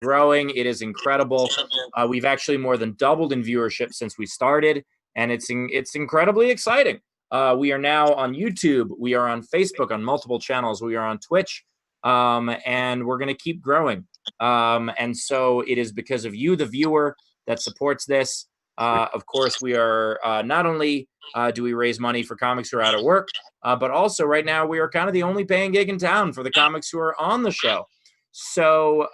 growing. It is incredible. We've actually more than doubled in viewership since we started, and it's incredibly exciting. We are now on YouTube. We are on Facebook on multiple channels. We are on Twitch, and we're going to keep growing. And so it is because of you, the viewer, that supports this. Of course, we are not only do we raise money for comics who are out of work, but also right now we are kind of the only paying gig in town for the comics who are on the show. So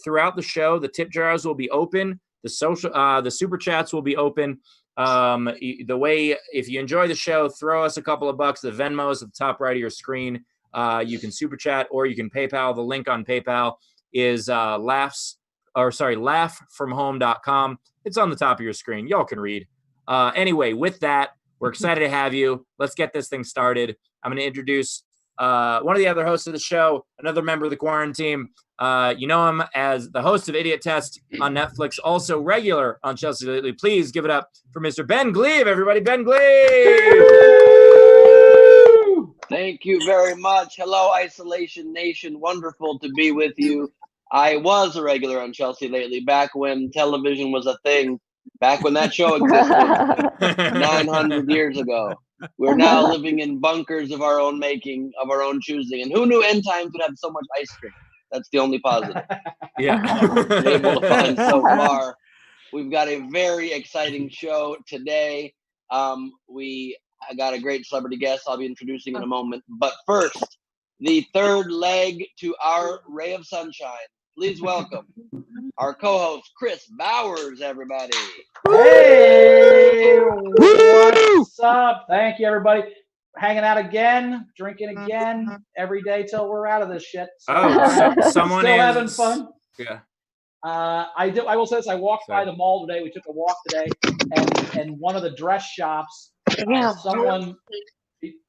throughout the show, the tip jars will be open. The super chats will be open. The way, if you enjoy the show, throw us a couple of bucks. The Venmo is at the top right of your screen. You can super chat or you can PayPal. The link on PayPal is laughfromhome.com. It's on the top of your screen. Y'all can read. Anyway, with that, we're excited to have you. Let's get this thing started. I'm going to introduce one of the other hosts of the show, another member of the Quarantine. You know him as the host of Idiot Test on Netflix, also regular on Chelsea Lately. Please give it up for Mr. Ben Gleib, everybody. Ben Gleib! Thank you very much. Hello, Isolation Nation. Wonderful to be with you. I was a regular on Chelsea Lately back when television was a thing, back when that show existed 900 years ago. We're now living in bunkers of our own making, of our own choosing. And who knew end times would have so much ice cream? That's the only positive. Yeah. We're able to find so far. We've got a very exciting show today. I got a great celebrity guest I'll be introducing in a moment. But first, the third leg to our ray of sunshine. Please welcome our co-host, Chris Bowers, everybody. Hey, what's up? Thank you, everybody. Hanging out again, drinking again, every day till we're out of this shit. So, someone still is having fun. Yeah. I will say this. I walked by the mall today. We took a walk today, and one of the dress shops, someone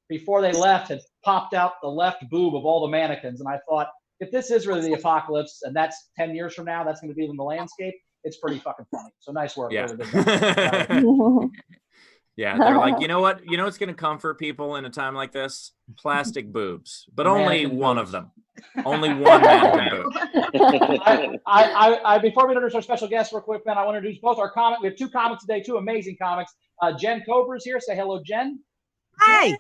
before they left had popped out the left boob of all the mannequins, and I thought, if this is really the apocalypse, and that's 10 years from now, that's going to be in the landscape, it's pretty fucking funny. So nice work. Yeah. Really Yeah, they're like, you know what? You know what's going to comfort people in a time like this? Plastic boobs, but only one of them. Only one mannequin boob. Before we introduce our special guest real quick, Ben, I want to introduce both our comics. We have two comics today, two amazing comics. Jen Cobra's here. Say hello, Jen. Hi.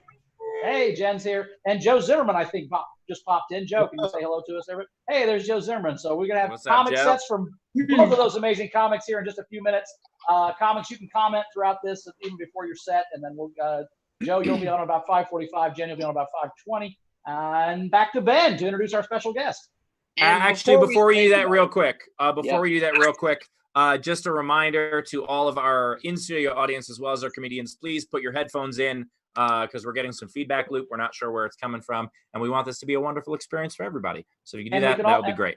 Hey, Jen's here. And Joe Zimmerman, I think, just popped in. Joe, can you say hello to us, everybody? Hey, there's Joe Zimmerman. So we're going to have comic sets from both of those amazing comics here in just a few minutes. Comics, you can comment throughout this even before your set. And then we'll, Joe, you'll be on about 5:45. Jen, you'll be on about 5:20. And back to Ben to introduce our special guest. Actually, before we do that real quick, just a reminder to all of our in-studio audience as well as our comedians, please put your headphones in because we're getting some feedback loop. We're not sure where it's coming from, and we want this to be a wonderful experience for everybody. So if you can do that would be great.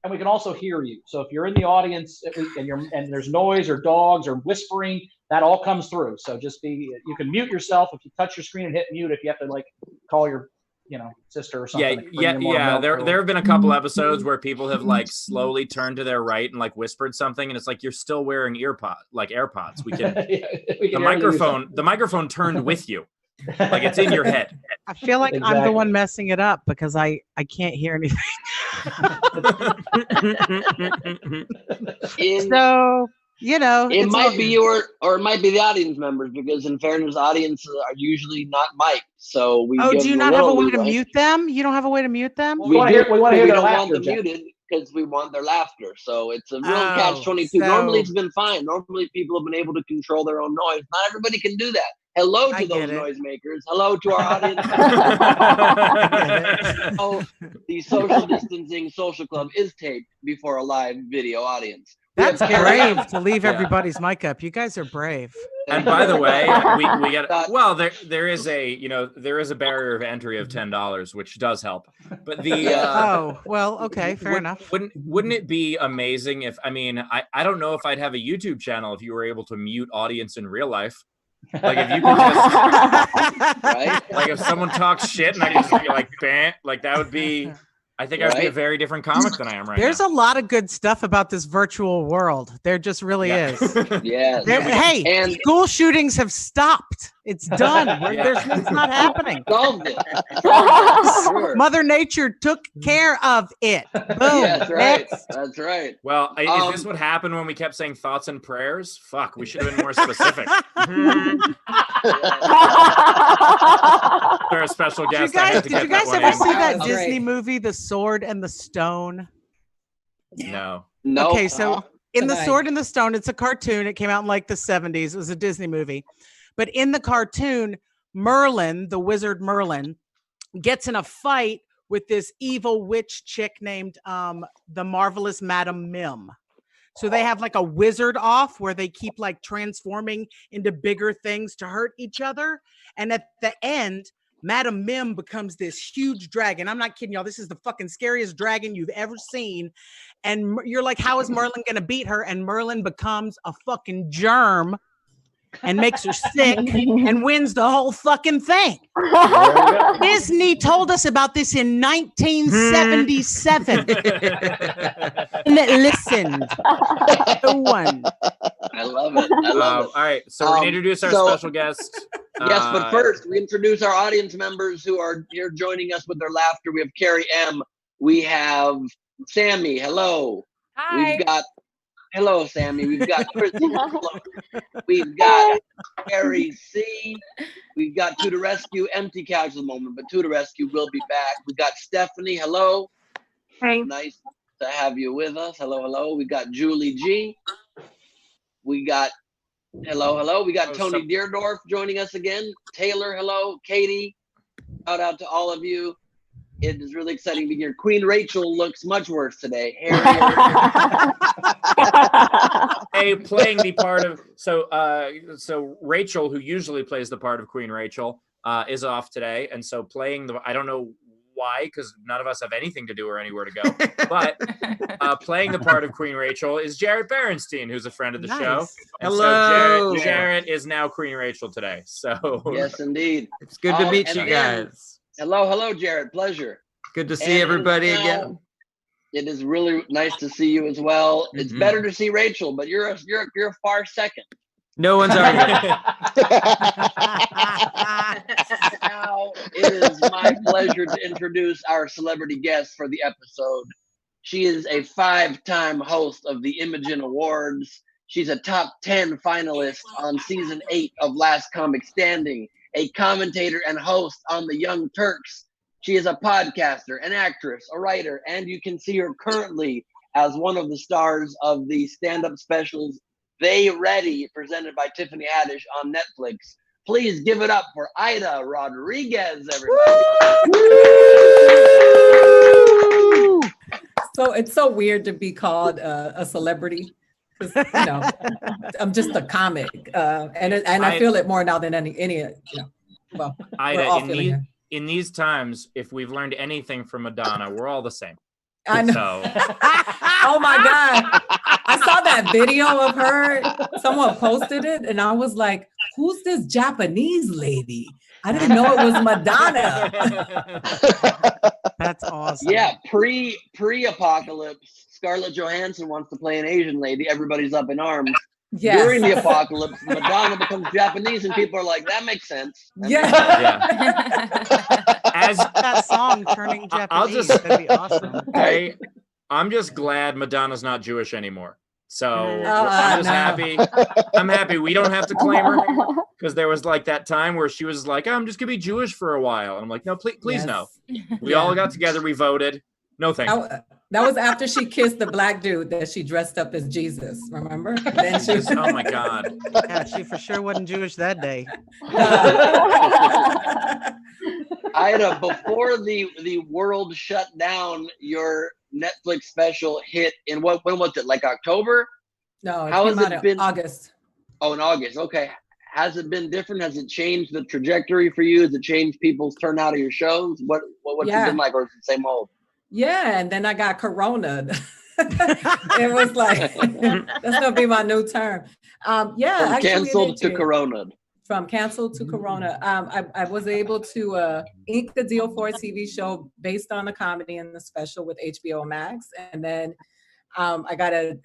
And we can also hear you. So if you're in the audience and there's noise or dogs or whispering, that all comes through. So you can mute yourself if you touch your screen and hit mute if you have to call your sister or something. Yeah. There have been a couple episodes where people have slowly turned to their right and whispered something, and it's like you're still wearing AirPods. We can the microphone turned with you. It's in your head. I feel like I'm the one messing it up because I can't hear anything. So, it might be you or it might be the audience members, because in fairness, audiences are usually not mic'd. So do you not have a way to mute them? You don't have a way to mute them? We want to hear their laughter, want them muted because we want their laughter. So it's a real catch-22. Normally it's been fine. Normally people have been able to control their own noise. Not everybody can do that. Hello to those noisemakers. Hello to our audience. The social distancing social club is taped before a live video audience. That's brave to leave everybody's mic up. You guys are brave. And by the way, we get there is a barrier of entry of $10, which does help. But okay, fair enough. Wouldn't it be amazing if I don't know if I'd have a YouTube channel if you were able to mute audience in real life. If you could just right? If someone talks shit and I could just be bam, that would be. I think I'd be a very different comic than I am right now. There's a lot of good stuff about this virtual world. There just really is. Yeah. Hey, school shootings have stopped. It's done. It's not happening. Solved it. Sure. Mother Nature took care of it. Boom. Yeah, that's right. That's right. Well, is this what happened when we kept saying thoughts and prayers? Fuck, we should have been more specific. They're a special guest. Did you guys ever see that Disney movie, The Sword and the Stone? No. Okay, so in The Sword and the Stone, it's a cartoon. It came out in like the 70s. It was a Disney movie. But in the cartoon, Merlin, the wizard Merlin, gets in a fight with this evil witch chick named the Marvelous Madam Mim. So they have like a wizard off where they keep like transforming into bigger things to hurt each other. And at the end, Madam Mim becomes this huge dragon. I'm not kidding y'all. This is the fucking scariest dragon you've ever seen. And you're like, how is Merlin going to beat her? And Merlin becomes a fucking germ and makes her sick and wins the whole fucking thing. Disney told us about this in 1977. And it listened. No one. I love it. I love it. All right, so we introduce our special guest. Yes, but first we introduce our audience members who are here joining us with their laughter. We have Carrie M. We have Sammy. Hello. Hi. We've got hello, Sammy. We've got Christina. We've got Carrie C. We've got To the Rescue. Empty couch at the moment, but To the Rescue will be back. We've got Stephanie. Hello. Hey. Nice to have you with us. Hello, hello. We got Julie G. We got hello. We got Tony Deerdorf joining us again. Taylor, hello. Katie, shout out to all of you. It is really exciting to be here. Queen Rachel looks much worse today. Hey, playing the part of so Rachel, who usually plays the part of Queen Rachel, is off today, and so playing the I don't know why, because none of us have anything to do or anywhere to go. But playing the part of Queen Rachel is Jarrett Berenstein, who's a friend of the show. And hello. So Jarrett is now Queen Rachel today. So yes, indeed. It's good to meet you guys. Hello, Jarrett. Pleasure. Good to see everybody again. It is really nice to see you as well. Mm-hmm. It's better to see Rachel, but you're a far second. No one's arguing. Now it is my pleasure to introduce our celebrity guest for the episode. She is a 5-time host of the Imogen Awards. She's a top 10 finalist on season 8 of Last Comic Standing, a commentator and host on The Young Turks. She is a podcaster, an actress, a writer, and you can see her currently as one of the stars of the stand-up specials They Ready, presented by Tiffany Haddish on Netflix. Please give it up for Aida Rodriguez, everybody. So it's so weird to be called a celebrity. You know, I'm just a comic, and I feel it more now than any. You know, well, Aida, in these times, if we've learned anything from Madonna, we're all the same. I know. So. Oh my God. I saw that video of her. Someone posted it and I was like, who's this Japanese lady? I didn't know it was Madonna. That's awesome. Yeah, pre-apocalypse, Scarlett Johansson wants to play an Asian lady. Everybody's up in arms. Yes. During the apocalypse, Madonna becomes Japanese, and people are like, "That makes sense." Yeah. As that song turning Japanese, that'd be awesome. Hey, I'm just glad Madonna's not Jewish anymore. So I'm just happy. I'm happy we don't have to claim her, because there was like that time where she was like, I'm just gonna be Jewish for a while. And I'm like, no, please no. We all got together, we voted. No thank you. That was after she kissed the black dude that she dressed up as Jesus, remember? Then she was, oh my God. Yeah, she for sure wasn't Jewish that day. Aida, before the world shut down, your Netflix special hit in when was it? Like October? No, how has it been? August. Oh, in August. Okay. Has it been different? Has it changed the trajectory for you? Has it changed people's turnout of your shows? What's it been like, or is it the same old? Yeah, and then I got Corona. It was like, that's gonna be my new term. From canceled to Corona. From canceled to Corona. I was able to ink the deal for a TV show based on the comedy and the special with HBO Max. And then I got a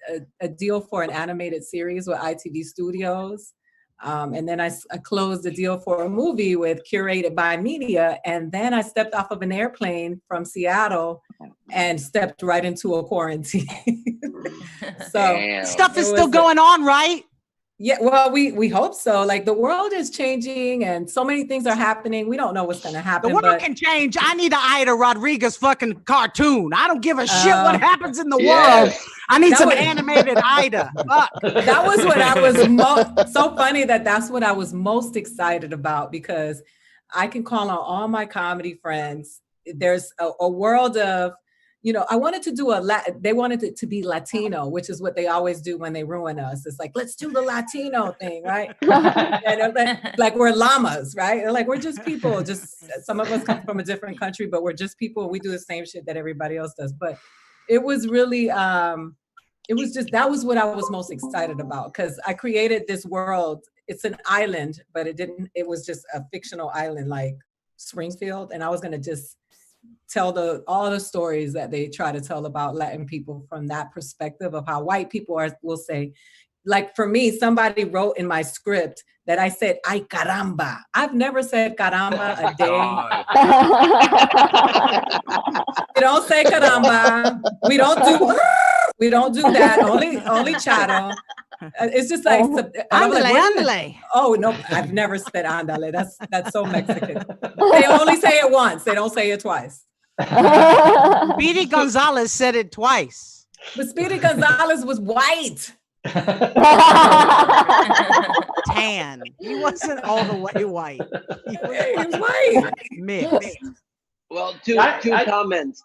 deal for an animated series with ITV Studios. And then I closed the deal for a movie with Curated by Media. And then I stepped off of an airplane from Seattle and stepped right into a quarantine. So stuff is still going on, right? Yeah, well, we hope so. Like the world is changing and so many things are happening. We don't know what's going to happen. The world can change. I need an Aida Rodriguez fucking cartoon. I don't give a shit what happens in the world. I need some animated Aida. Fuck. That was what I was so funny that's what I was most excited about, because I can call on all my comedy friends. There's a world of, I wanted to do they wanted it to be Latino, which is what they always do when they ruin us. It's like, let's do the Latino thing, right? Like we're llamas, right? They're like, we're just people. Just some of us come from a different country, but we're just people. And we do the same shit that everybody else does. But it was really, that was what I was most excited about, because I created this world. It's an island, but it was just a fictional island like Springfield. And I was going to just tell all the stories that they try to tell about Latin people from that perspective of how white people will say. Like for me, somebody wrote in my script that I said, ay caramba. I've never said caramba a day. We don't say caramba. We don't do that. Only chato. It's just like, andale. Oh no, I've never said andale. That's so Mexican. They only say it once. They don't say it twice. Speedy Gonzalez said it twice. But Speedy Gonzalez was white. Tan. He wasn't all the way white. He was white. Mixed. Well, two comments.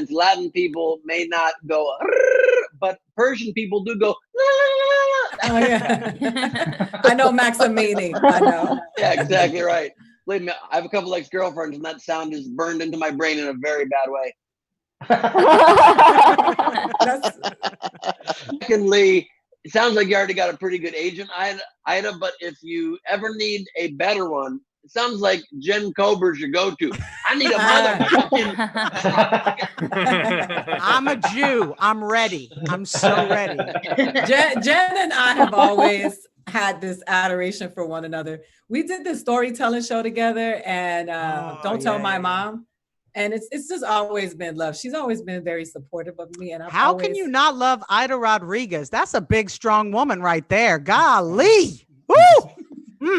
Latin people may not go, but Persian people do go. Oh, yeah. I know Maximini. I know. Yeah, exactly right. Believe me, I have a couple ex-girlfriends, and that sound is burned into my brain in a very bad way. Secondly, it sounds like you already got a pretty good agent, Aida, but if you ever need a better one, it sounds like Jen Kober's your go-to. I need a motherfucking... I'm a Jew. I'm ready. I'm so ready. Jen and I have always had this adoration for one another. We did this storytelling show together, and Don't Tell My Mom. And it's just always been love. She's always been very supportive of me. And how can you not love Aida Rodriguez? That's a big, strong woman right there. Golly. Woo!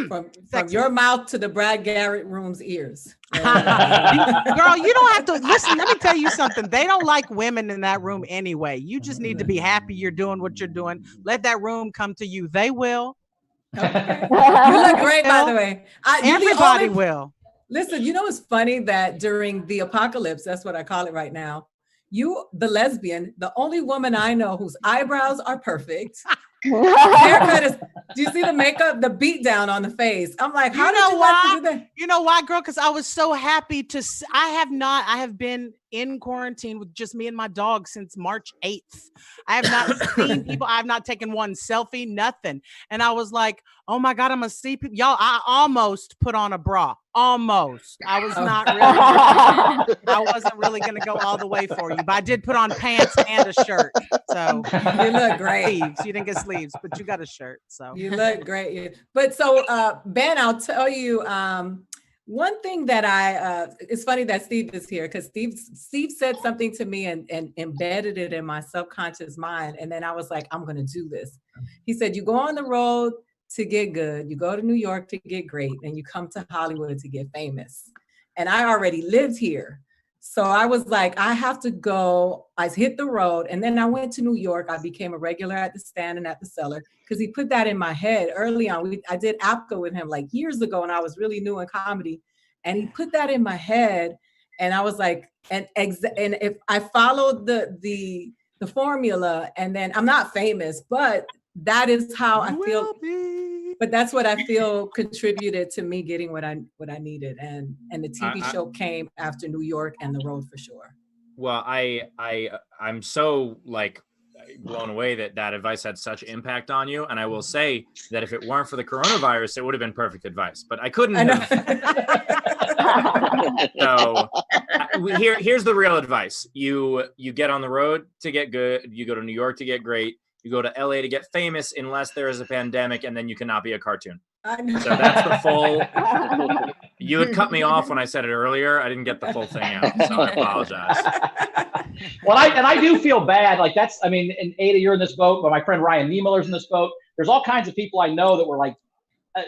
From your mouth to the Brad Garrett room's ears. Girl, you don't have to listen. Let me tell you something. They don't like women in that room anyway. You just need to be happy you're doing what you're doing. Let that room come to you. They will. Okay. You look great, by the way. Everybody will. Listen, it's funny that during the apocalypse, that's what I call it right now, you, the lesbian, the only woman I know whose eyebrows are perfect. Haircut is, do you see the makeup, the beat down on the face? I'm like, how did you like to do that? You know why, girl? Because I was so happy to, I have been in quarantine with just me and my dog since March 8th. I have not seen people. I have not taken one selfie, nothing. And I was like, oh my God, I'm going to see people. Y'all, I almost put on a bra. Almost. I was not really, I wasn't really going to go all the way for you, but I did put on pants and a shirt. So you look great. Sleeves. You didn't get sleeves, but you got a shirt. So you look great. But so, Ben, I'll tell you, one thing that it's funny that Steve is here, because Steve said something to me and embedded it in my subconscious mind. And then I was like, I'm going to do this. He said, you go on the road to get good, you go to New York to get great, and you come to Hollywood to get famous. And I already lived here. So I was like, I have to go. I hit the road. And then I went to New York. I became a regular at the Stand and at the Cellar, because he put that in my head early on. I did APCA with him like years ago, and I was really new in comedy. And he put that in my head. And I was like, and if I followed the formula, and then I'm not famous, but that is how I feel. But that's what I feel contributed to me getting what I needed, and the TV show came after New York and the road for sure. Well, I'm so like blown away that advice had such impact on you, and I will say that if it weren't for the coronavirus, it would have been perfect advice. But I couldn't. So here's the real advice: you get on the road to get good, you go to New York to get great. You go to LA to get famous unless there is a pandemic, and then you cannot be a cartoon. I know. So that's the full. You had cut me off when I said it earlier. I didn't get the full thing out, so I apologize. Well, I do feel bad. Like that's, I mean, and Ada, you're in this boat, but my friend Ryan Niemiller's in this boat. There's all kinds of people I know that were like,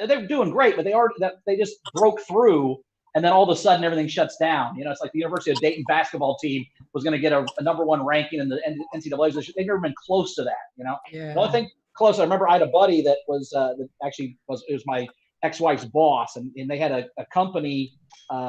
they're doing great, but they just broke through, and then all of a sudden everything shuts down. You know, it's like the University of Dayton basketball team was going to get a #1 ranking in the NCAA. They've never been close to that. You know, Yeah. The only thing close, I remember I had a buddy that was that actually was my ex-wife's boss, and they had a company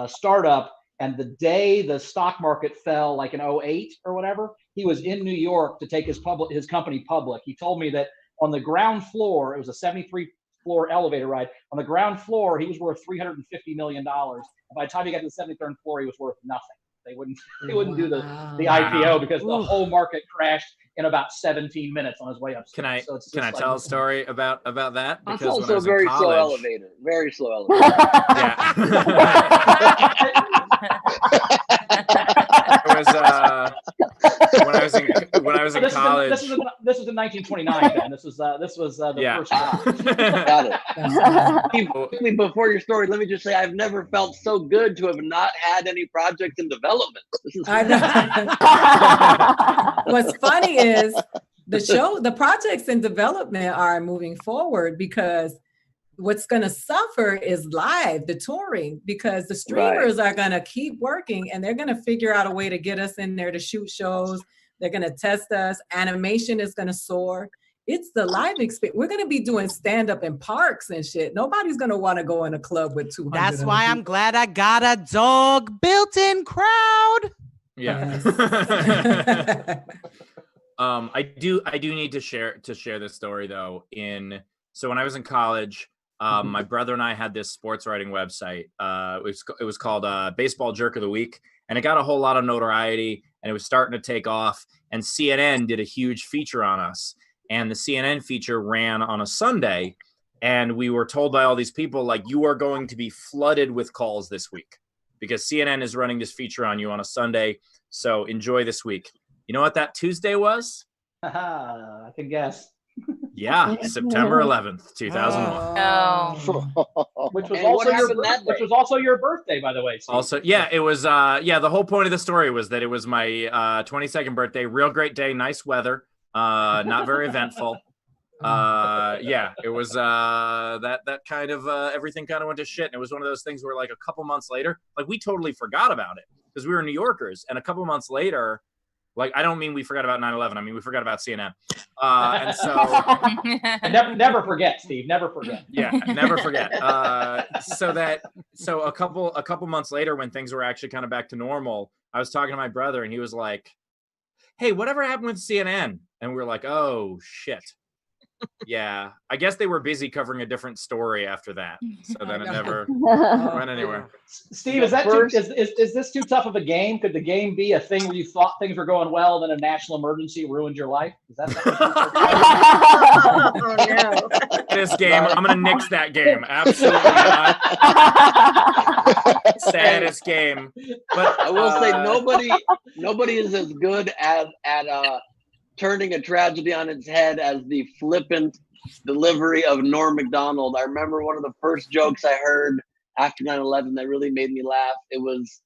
startup. And the day the stock market fell, like in 2008 or whatever, he was in New York to take his company public. He told me that on the ground floor, it was a 73-floor elevator ride. On the ground floor, he was worth $350 million. And by the time he got to the 73rd floor, he was worth nothing. They wouldn't do the IPO because the whole market crashed in about 17 minutes on his way up. Can I tell a story about that? That's Because also when I was very in college, slow elevator. Very slow elevator. Yeah. It was when I was in college. This was in 1929, Ben. This was the first time. Got it. Quickly before your story, let me just say I've never felt so good to have not had any projects in development. I know. What's funny is the projects in development are moving forward because what's going to suffer is the touring, because the streamers are going to keep working and they're going to figure out a way to get us in there to shoot shows. They're going to test us. Animation is going to soar. It's the live experience. We're going to be doing stand-up in parks and shit. Nobody's going to want to go in a club with 200. That's why I'm glad I got a dog built-in crowd. Yeah. I do need to share this story though. So when I was in college, my brother and I had this sports writing website. It was called Baseball Jerk of the Week, and it got a whole lot of notoriety, and it was starting to take off. And CNN did a huge feature on us, and the CNN feature ran on a Sunday, and we were told by all these people, like, you are going to be flooded with calls this week because CNN is running this feature on you on a Sunday. So enjoy this week. You know what that Tuesday was? I can guess. Yeah, September 11th, 2001. Which was also your birthday, by the way, Steve. Also, yeah, it was. The whole point of the story was that it was my 22nd birthday. Real great day, nice weather. Not very eventful. It was that kind of everything kind of went to shit. And it was one of those things where, like, a couple months later, like, we totally forgot about it because we were New Yorkers, and a couple months later. Like, I don't mean we forgot about 9/11. I mean, we forgot about CNN. And so never forget, Steve. Never forget. Yeah, never forget. So a couple months later, when things were actually kind of back to normal, I was talking to my brother, and he was like, "Hey, whatever happened with CNN?" And we were like, "Oh shit." Yeah, I guess they were busy covering a different story after that, so then it never went anywhere. Steve, is this too tough of a game? Could the game be a thing where you thought things were going well, then a national emergency ruined your life? Is that Oh no! This game, I'm gonna nix that game. Absolutely not. Saddest game. But I will say nobody is as good at turning a tragedy on its head as the flippant delivery of Norm Macdonald. I remember one of the first jokes I heard after 9/11 that really made me laugh. It was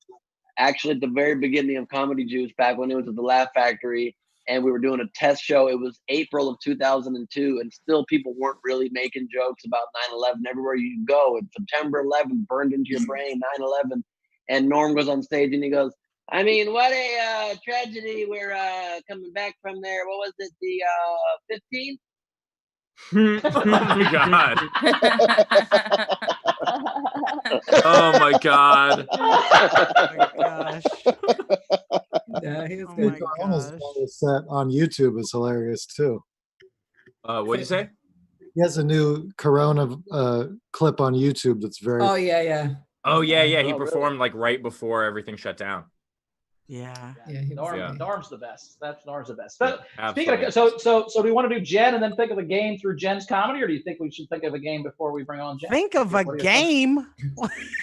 actually at the very beginning of Comedy Juice, back when it was at the Laugh Factory, and we were doing a test show. It was April of 2002, and still people weren't really making jokes about 9/11. Everywhere you go, it's September 11th burned into your brain, 9/11. And Norm goes on stage and he goes, I mean, what a tragedy. We're coming back from there. What was it, the 15th? Oh my god. Oh my gosh. Yeah, he was Oh good. my Almost gosh. set on YouTube is hilarious too. What'd you say? He has a new Corona clip on YouTube that's very. Oh yeah. Oh yeah. He Oh, performed like right before everything shut down. Yeah. Norm's the best. Norm's the best. Yeah, Speaking of, so do we want to do Jen and then think of a game through Jen's comedy, or do you think we should think of a game before we bring on Jen? Think of a game.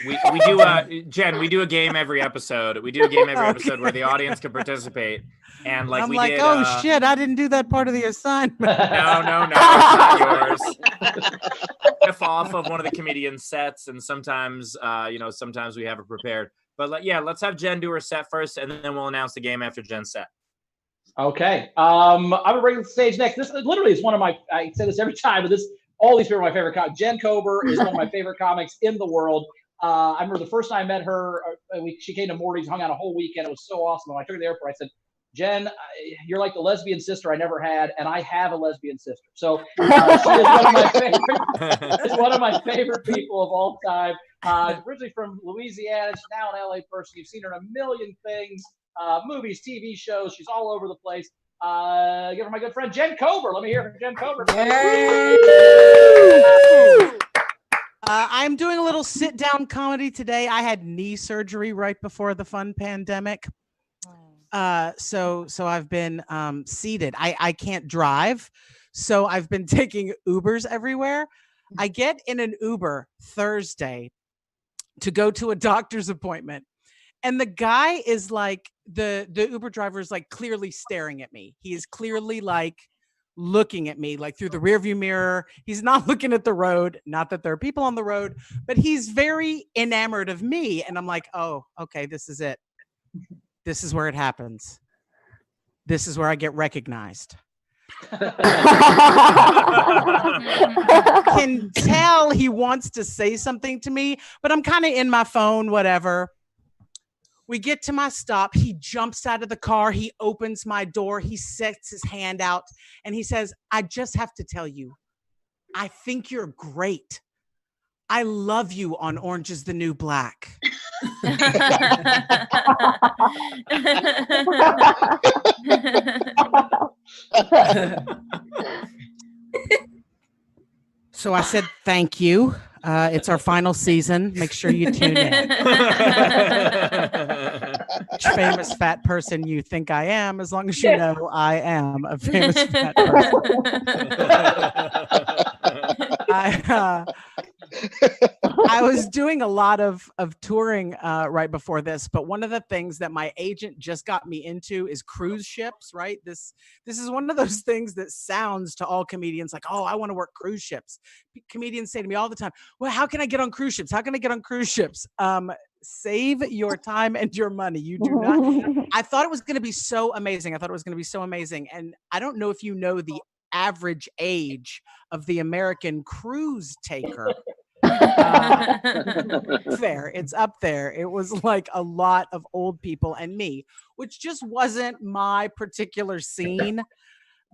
We do Jen. We do a game every episode. We do a game every episode where the audience can participate. And like I'm we like, did, oh shit, I didn't do that part of the assignment. No, it's not yours. Riff off of one of the comedian sets, and sometimes, sometimes we have it prepared. But let's have Jen do her set first, and then we'll announce the game after Jen's set. Okay. I'm gonna bring the stage next. This literally is one of my. I say this every time, but all these people are my favorite comics. Jen Kober is one of my favorite comics in the world. I remember the first time I met her. She came to Morty's, hung out a whole weekend. It was so awesome. When I took her to the airport, I said, Jen, you're like the lesbian sister I never had, and I have a lesbian sister. So she is one of my favorite people of all time. Originally from Louisiana, she's now an LA person. You've seen her in a million things, movies, TV shows. She's all over the place. Give her my good friend Jen Kober. Let me hear from Jen Kober. I'm doing a little sit-down comedy today. I had knee surgery right before the fun pandemic. So I've been seated. I can't drive, so I've been taking Ubers everywhere. I get in an Uber Thursday to go to a doctor's appointment, and the guy is like, the Uber driver is like clearly staring at me. He is clearly like looking at me like through the rearview mirror. He's not looking at the road. Not that there are people on the road, but he's very enamored of me. And I'm like, oh, okay, this is it. This is where it happens. This is where I get recognized. Can tell he wants to say something to me, but I'm kind of in my phone, whatever. We get to my stop. He jumps out of the car. He opens my door. He sets his hand out and he says, I just have to tell you, I think you're great. I love you on Orange is the New Black. So I said, thank you. It's our final season. Make sure you tune in. Which famous fat person you think I am, as long as you know I am a famous fat person. I was doing a lot of touring right before this, but one of the things that my agent just got me into is cruise ships, right? This is one of those things that sounds to all comedians like, oh, I want to work cruise ships. Comedians say to me all the time, well, how can I get on cruise ships? How can I get on cruise ships? Save your time and your money. You do not. I thought it was going to be so amazing. And I don't know if you know the average age of the American cruise taker. Fair. It's up there. It was like a lot of old people and me, which just wasn't my particular scene.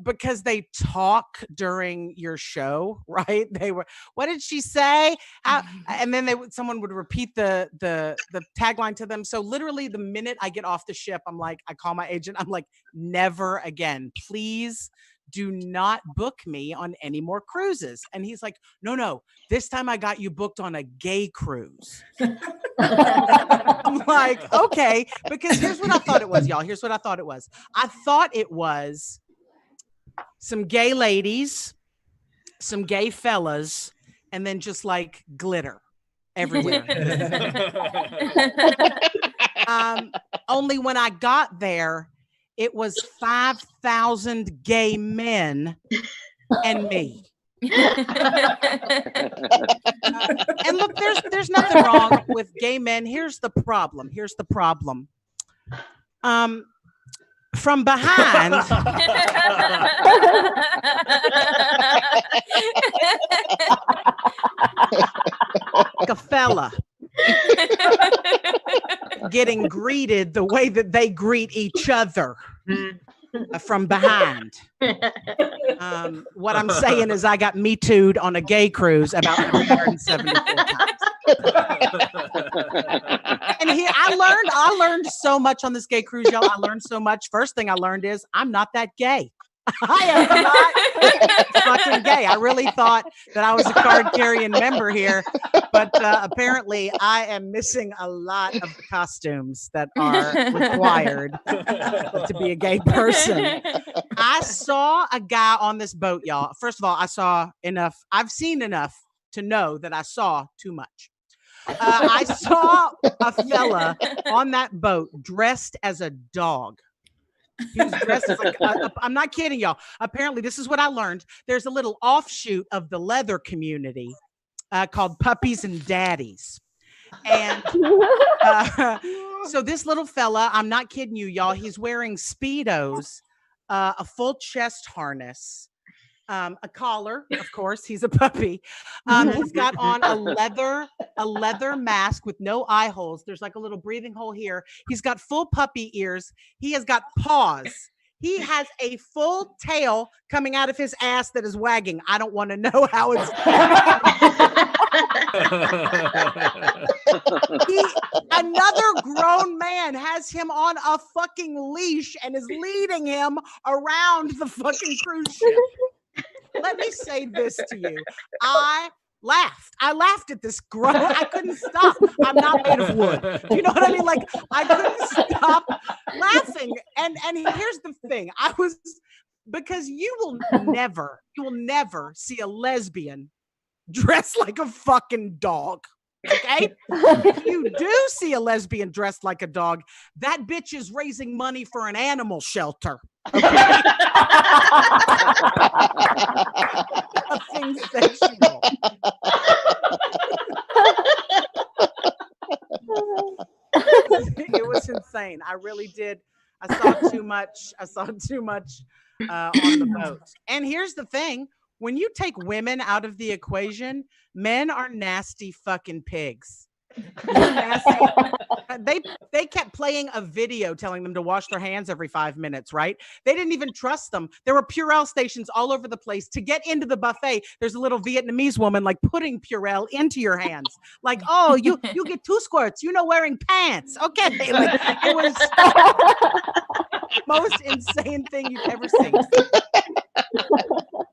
Because they talk during your show, right? They were, what did she say? And then someone would repeat the tagline to them. So literally the minute I get off the ship, I call my agent. I'm like, never again. Please do not book me on any more cruises. And he's like, no, this time I got you booked on a gay cruise. I'm like, okay, because here's what I thought it was, y'all. Here's what I thought it was. I thought it was some gay ladies, some gay fellas, and then just like glitter everywhere. Only when I got there, it was 5,000 gay men and me. And look, there's nothing wrong with gay men. Here's the problem. From behind, like a fella getting greeted the way that they greet each other from behind. What I'm saying is I got Me Too'd on a gay cruise about 374 times. And I learned so much on this gay cruise, y'all. I learned so much. First thing I learned is I'm not that gay. I am not fucking gay. I really thought that I was a card-carrying member here, but apparently I am missing a lot of the costumes that are required to be a gay person. I saw a guy on this boat, y'all. First of all, I saw enough. I've seen enough to know that I saw too much. I saw a fella on that boat dressed as a dog. He was dressed as like, I'm not kidding y'all. Apparently, this is what I learned. There's a little offshoot of the leather community called Puppies and Daddies. And so this little fella, I'm not kidding you, y'all. He's wearing Speedos, a full chest harness, a collar, of course. He's a puppy. He's got on a leather mask with no eye holes. There's like a little breathing hole here. He's got full puppy ears. He has got paws. He has a full tail coming out of his ass that is wagging. I don't want to know how it's. Another grown man has him on a fucking leash and is leading him around the fucking cruise ship. Let me say this to you. I laughed at this grown. I couldn't stop. I'm not made of wood. You know what I mean? Like, I couldn't stop laughing. And here's the thing. Because you will never see a lesbian dressed like a fucking dog. Okay? If you do see a lesbian dressed like a dog, that bitch is raising money for an animal shelter. Okay? Nothing sexual. It was insane. I really did. I saw too much on the boat. And here's the thing. When you take women out of the equation, men are nasty fucking pigs. Nasty. They kept playing a video telling them to wash their hands every 5 minutes, right? They didn't even trust them. There were Purell stations all over the place. To get into the buffet, there's a little Vietnamese woman like putting Purell into your hands. Like, oh, you get 2 squirts, wearing pants. Okay. Like, it was the most insane thing you've ever seen.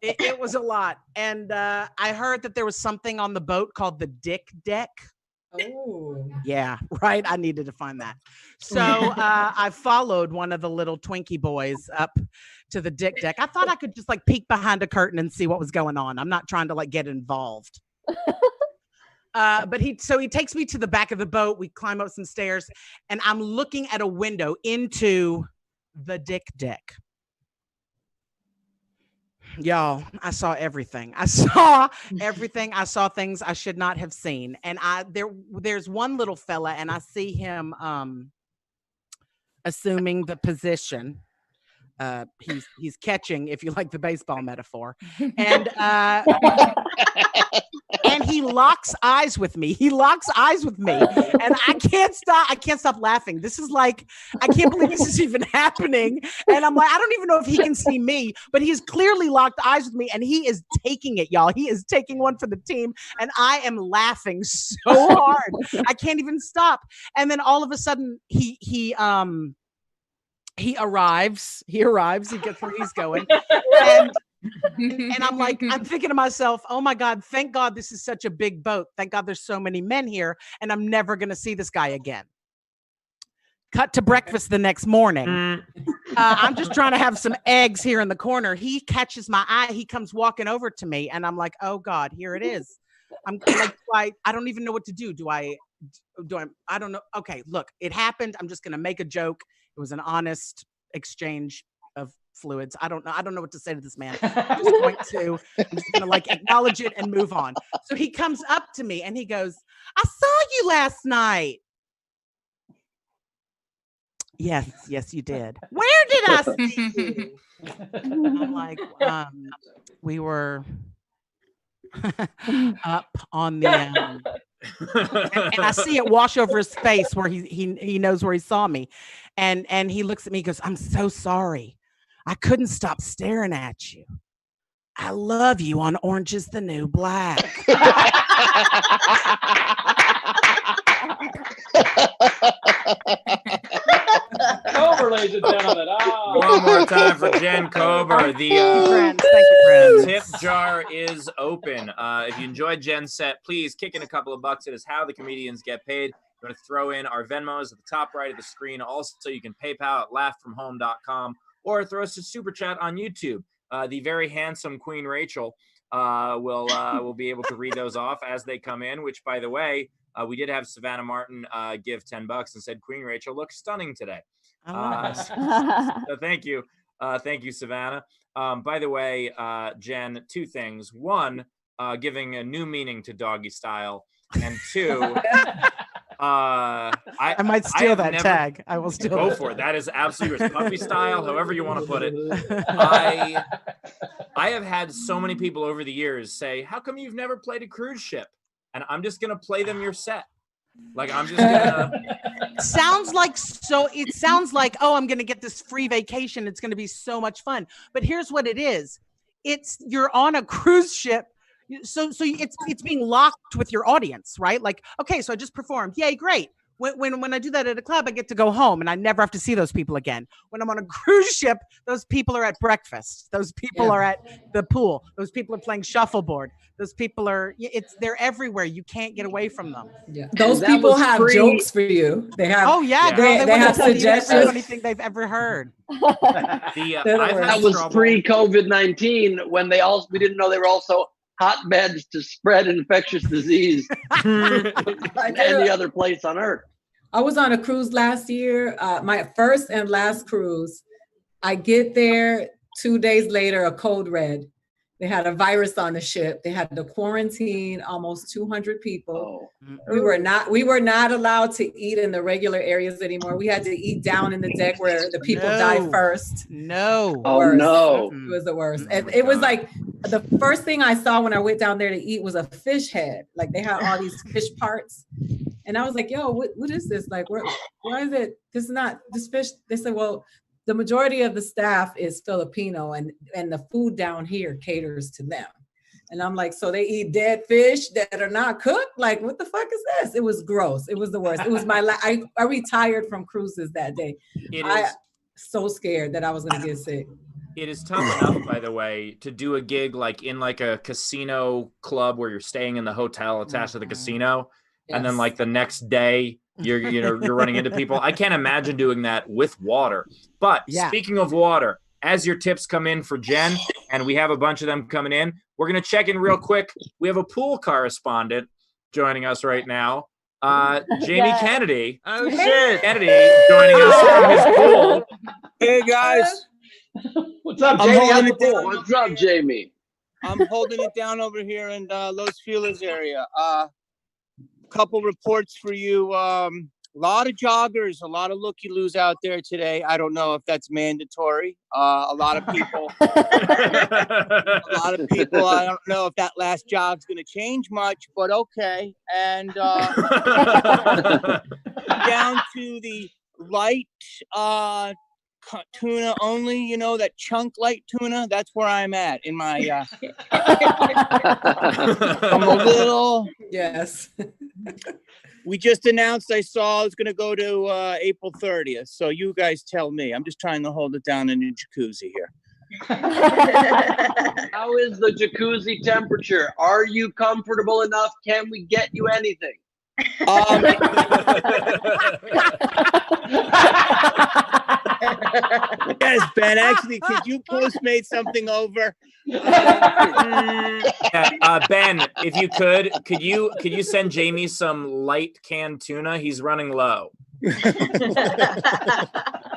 It was a lot. And I heard that there was something on the boat called the Dick Deck. Oh. Yeah, right. I needed to find that. So I followed one of the little Twinkie boys up to the Dick Deck. I thought I could just like peek behind a curtain and see what was going on. I'm not trying to like get involved. But he takes me to the back of the boat. We climb up some stairs and I'm looking at a window into the Dick Deck. Y'all, I saw everything. I saw things I should not have seen. And there's one little fella and I see him assuming the position. He's catching, if you like the baseball metaphor. And and he locks eyes with me. And I can't stop laughing. This is like, I can't believe this is even happening. And I'm like, I don't even know if he can see me, but he's clearly locked eyes with me and he is taking it, y'all. He is taking one for the team. And I am laughing so hard. I can't even stop. And then all of a sudden he arrives, he gets where he's going. And I'm like, I'm thinking to myself, oh my God, thank God this is such a big boat. Thank God there's so many men here and I'm never going to see this guy again. Cut to breakfast the next morning. I'm just trying to have some eggs here in the corner. He catches my eye. He comes walking over to me and I'm like, oh God, here it is. I'm like, I don't even know what to do. I don't know. Okay, look, it happened. I'm just going to make a joke. It was an honest exchange of fluids. I don't know what to say to this man. I'm just going to like acknowledge it and move on. So he comes up to me and he goes, I saw you last night. Yes, you did. Where did I see you? I'm like, we were up on the and I see it wash over his face where he knows where he saw me. And he looks at me and goes, I'm so sorry. I couldn't stop staring at you. I love you on Orange is the New Black. ladies and gentlemen. Oh. One more time for Jen Kober. The Thank you, friends. tip jar is open. If you enjoyed Jen's set, please kick in a couple of bucks. It is how the comedians get paid. You want to throw in our Venmos at the top right of the screen. Also, you can PayPal at laughfromhome.com or throw us a super chat on YouTube. The very handsome Queen Rachel will be able to read those off as they come in, which, by the way, we did have Savannah Martin give $10 and said Queen Rachel looks stunning today. So thank you. Thank you, Savannah. By the way, Jen, two things. One, giving a new meaning to doggy style. And two, I might steal that tag. I will steal go for it. That is absolutely yours. Puppy style, however you want to put it. I have had so many people over the years say, how come you've never played a cruise ship? And I'm just going to play them your set. Like, I'm just going to. It sounds like, oh, I'm going to get this free vacation. It's going to be so much fun. But here's what it is. You're on a cruise ship. So it's being locked with your audience, right? Like, okay, so I just performed. Yay, great. When I do that at a club, I get to go home and I never have to see those people again. When I'm on a cruise ship, those people are at breakfast. Those people are at the pool. Those people are playing shuffleboard. Those people they're everywhere. You can't get away from them. Yeah. Those people have jokes for you. They have. Oh yeah, girl, they have suggestions. Anything they've ever heard. That was pre-COVID-19 when we didn't know they were also hotbeds to spread infectious disease any other place on earth. I was on a cruise last year, my first and last cruise. I get there 2 days later, a code red. They had a virus on the ship. They had to quarantine almost 200 people. Oh. We were not allowed to eat in the regular areas anymore. We had to eat down in the deck where the people die first. No. Oh no. It was the worst. And it was like the first thing I saw when I went down there to eat was a fish head. Like they had all these fish parts. And I was like, yo, what is this? Like, why is it? This is not this fish. They said, well, the majority of the staff is Filipino and the food down here caters to them. And I'm like, so they eat dead fish that are not cooked? Like, what the fuck is this? It was gross. It was the worst. It was I retired from cruises that day. I so scared that I was going to get sick. It is tough enough, by the way, to do a gig like in like a casino club where you're staying in the hotel attached to the casino. Yes. And then like the next day you're running into people. I can't imagine doing that with water. But speaking of water, as your tips come in for Jen, and we have a bunch of them coming in, we're going to check in real quick. We have a pool correspondent joining us right now. Jamie Kennedy. Oh, shit. Kennedy joining us from his pool. Hey, guys. What's up, Jamie? What's up, Jamie? I'm holding it down over here in Los Feliz area. Couple reports for you. A lot of joggers, a lot of looky-loos out there today. I don't know if that's mandatory. A lot of people. I don't know if that last jog's going to change much, but okay. And down to the light tuna only, you know, that chunk light tuna. That's where I'm at in my. I'm a little. Yes. We just announced I was going to go to April 30th. So you guys tell me. I'm just trying to hold it down in the jacuzzi here. How is the jacuzzi temperature? Are you comfortable enough? Can we get you anything? Yes, Ben. Actually, could you Postmate something over? Ben, if you could you send Jamie some light canned tuna? He's running low.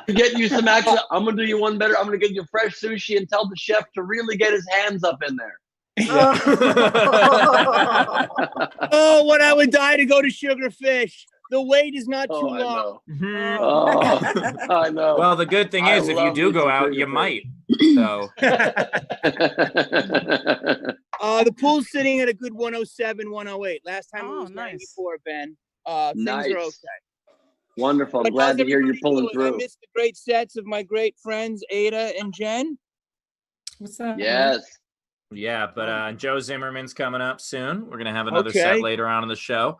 Get you some action. I'm gonna do you one better. I'm gonna get you fresh sushi and tell the chef to really get his hands up in there. Oh, what I would die to go to Sugarfish. The wait is not too long. I know. Well, the good thing is, if you do go out, you might. So. The pool's sitting at a good 107, 108. Last time it was nice. 94, Ben. Nice. Things are okay. Wonderful. I'm glad to hear you're pulling through. I missed the great sets of my great friends, Aida and Jen. What's up? Yes. Yeah, but Joe Zimmerman's coming up soon. We're going to have another set later on in the show.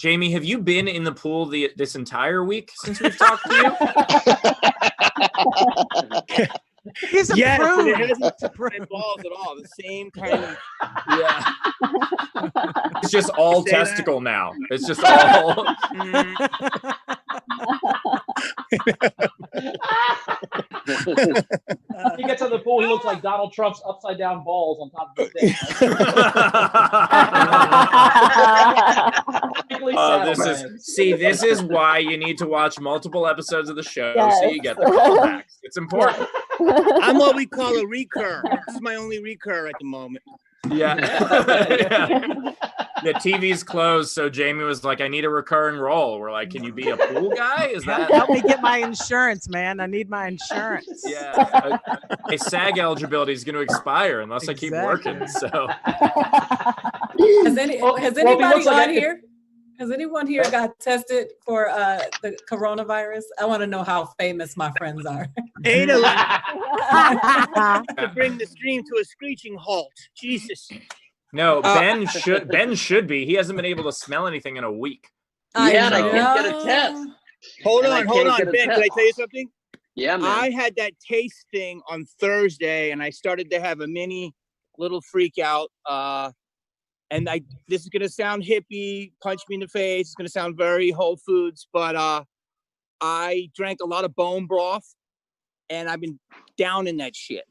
Jamie, have you been in the pool this entire week since we've talked to you? He's a Yes, prune. it hasn't my balls at all. The same kind of. Yeah. It's just all Say testicle now. It's just all. He gets in the pool. He looks like Donald Trump's upside down balls on top of his dick. This is why you need to watch multiple episodes of the show so you get the callbacks. It's important. I'm what we call a recur. This is my only recur at the moment. Yeah. The TV's closed, so Jamie was like, I need a recurring role. We're like, can you be a pool guy? Is that help me get my insurance, man? I need my insurance. Yeah. A SAG eligibility is going to expire unless I keep working. So has anybody on here? Has anyone here got tested for the coronavirus? I want to know how famous my friends are. Ada, to bring the stream to a screeching halt. Jesus. No, Ben should be. He hasn't been able to smell anything in a week. I can't get a test. Hold on. Ben, can I tell you something? Yeah, man. I had that taste thing on Thursday, and I started to have a mini little freak out. And this is going to sound hippie, punch me in the face. It's going to sound very Whole Foods, but I drank a lot of bone broth, and I've been down in that shit.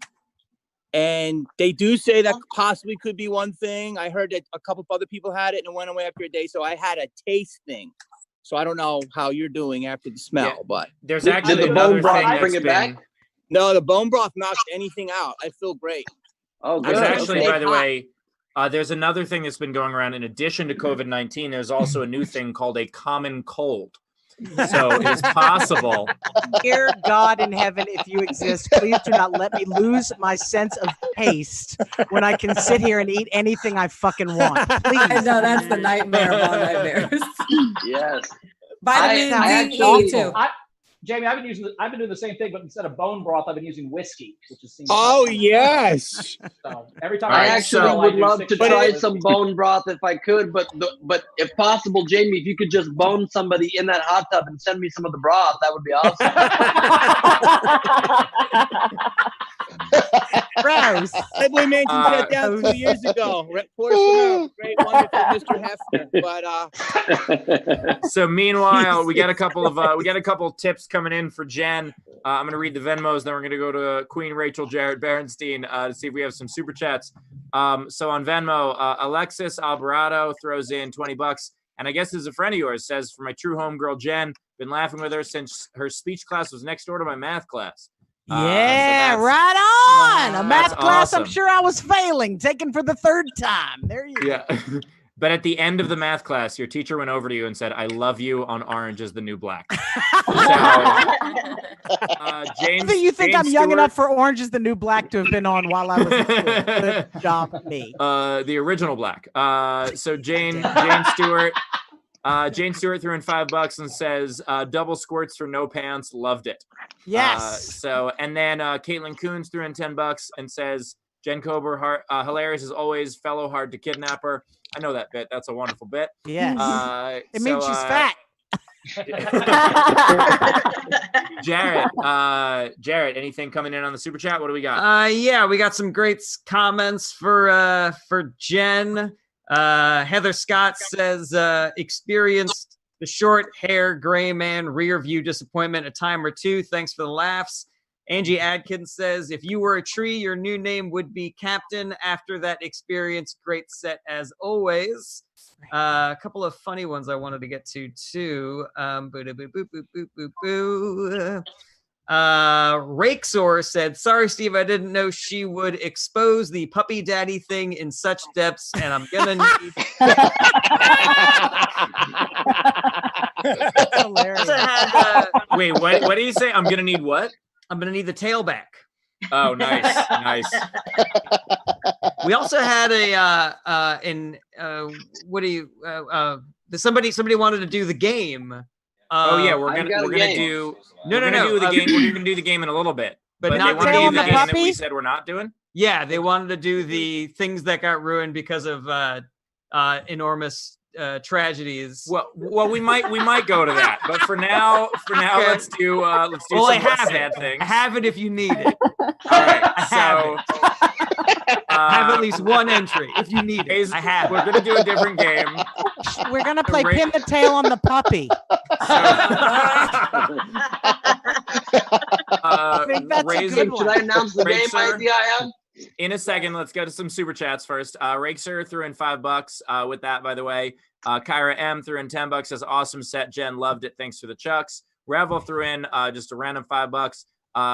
And they do say that possibly could be one thing. I heard that a couple of other people had it and it went away after a day. So I had a taste thing. So I don't know how you're doing after the smell, but there's actually another thing bring it back. No, the bone broth knocks anything out. I feel great. Oh, good. There's actually, by the way, there's another thing that's been going around. In addition to COVID-19, there's also a new thing called a common cold. So it's possible. Dear God in heaven, if you exist, please do not let me lose my sense of taste when I can sit here and eat anything I fucking want. Please. No, that's the nightmare of all nightmares. Yes. Vitamin D too. Jamie, I've been doing the same thing, but instead of bone broth, I've been using whiskey, which is. Yes. So every time I actually would love to try some bone broth if I could, but if possible, Jamie, if you could just bone somebody in that hot tub and send me some of the broth, that would be awesome. Gross. Playboy Mansion shut down 2 years ago. Pour some out. Great, wonderful, Mr. Hefner. But so meanwhile, we got a couple of tips coming in for Jen. I'm going to read the Venmos, then we're going to go to Queen Rachel Jarrett Berenstein to see if we have some super chats. So on Venmo, Alexis Alvarado throws in $20, and I guess this is a friend of yours. Says, for my true homegirl Jen, been laughing with her since her speech class was next door to my math class. Yeah, so right on. A math class, awesome. I'm sure I was failing, taken for the third time. There you go. Yeah. But at the end of the math class, your teacher went over to you and said, I love you on Orange is the New Black. James, you think James I'm young Stewart, enough for Orange is the New Black to have been on while I was in school? Good job, me. The original Black. So Jane Stewart. Jane Stewart threw in $5 and says, double squirts for no pants. Loved it. Yes. And then Caitlin Coons threw in $10 and says, Jen Kober, hilarious as always, fellow hard to kidnap her. I know that bit. That's a wonderful bit. Yes. It means she's fat. Jarrett, anything coming in on the super chat? What do we got? Yeah, we got some great comments for Jen. Heather Scott says, experienced the short hair, gray man, rear view disappointment a time or two. Thanks for the laughs. Angie Adkins says, if you were a tree, your new name would be Captain. After that experience, great set as always. A couple of funny ones I wanted to get to too. Rakesor said, sorry, Steve, I didn't know she would expose the puppy daddy thing in such depths, and I'm gonna need Hilarious. Wait, what do you say? I'm gonna need what? I'm gonna need the tail back. Oh, nice. We also had somebody wanted to do the game. We're gonna do the game in a little bit. But not they want to do the game puppy? that we said we're not doing. Yeah, they wanted to do the things that got ruined because of enormous tragedies. Well, we might go to that, but for now, Okay. let's do Well, some I more have sad it. things. I have it if you need it. All right, I have so I have at least one entry if you need it. I have. We're gonna do a different game. We're gonna play pin the tail on the puppy. I think that's a good one. Should I announce the game idea I have? In a second, let's go to some super chats first. Rakeser threw in $5 with that, by the way. Kyra M threw in $10, says awesome set. Jen loved it. Thanks for the chucks. Revel threw in just a random $5.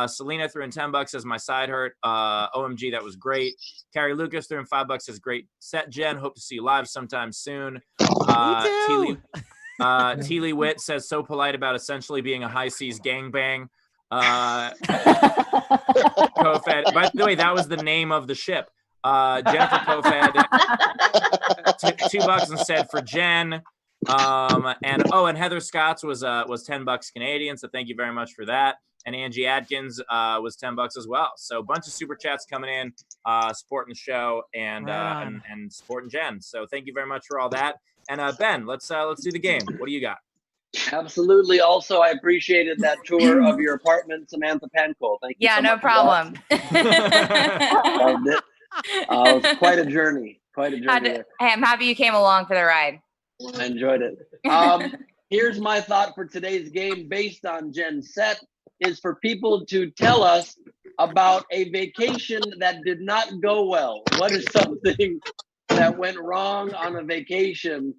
Selena threw in $10, says my side hurt. OMG, that was great. Carrie Lucas threw in $5, says great set. Jen, hope to see you live sometime soon. Me too. Teely Witt says so polite about essentially being a high seas gangbang. Kofed. By the way, that was the name of the ship. Jennifer Kofed, $2 instead for Jen. And Heather Scott's was $10 Canadian. So thank you very much for that. And Angie Atkins was $10 as well. So a bunch of super chats coming in, supporting the show and supporting Jen. So thank you very much for all that. And Ben, let's do the game. What do you got? Absolutely. Also, I appreciated that tour of your apartment, Samantha Pancol. Thank you. Yeah, so no much problem. Loved it. It was quite a journey. Hey, I'm happy you came along for the ride. I enjoyed it. Here's my thought for today's game based on Jen's set is for people to tell us about a vacation that did not go well. What is something that went wrong on a vacation?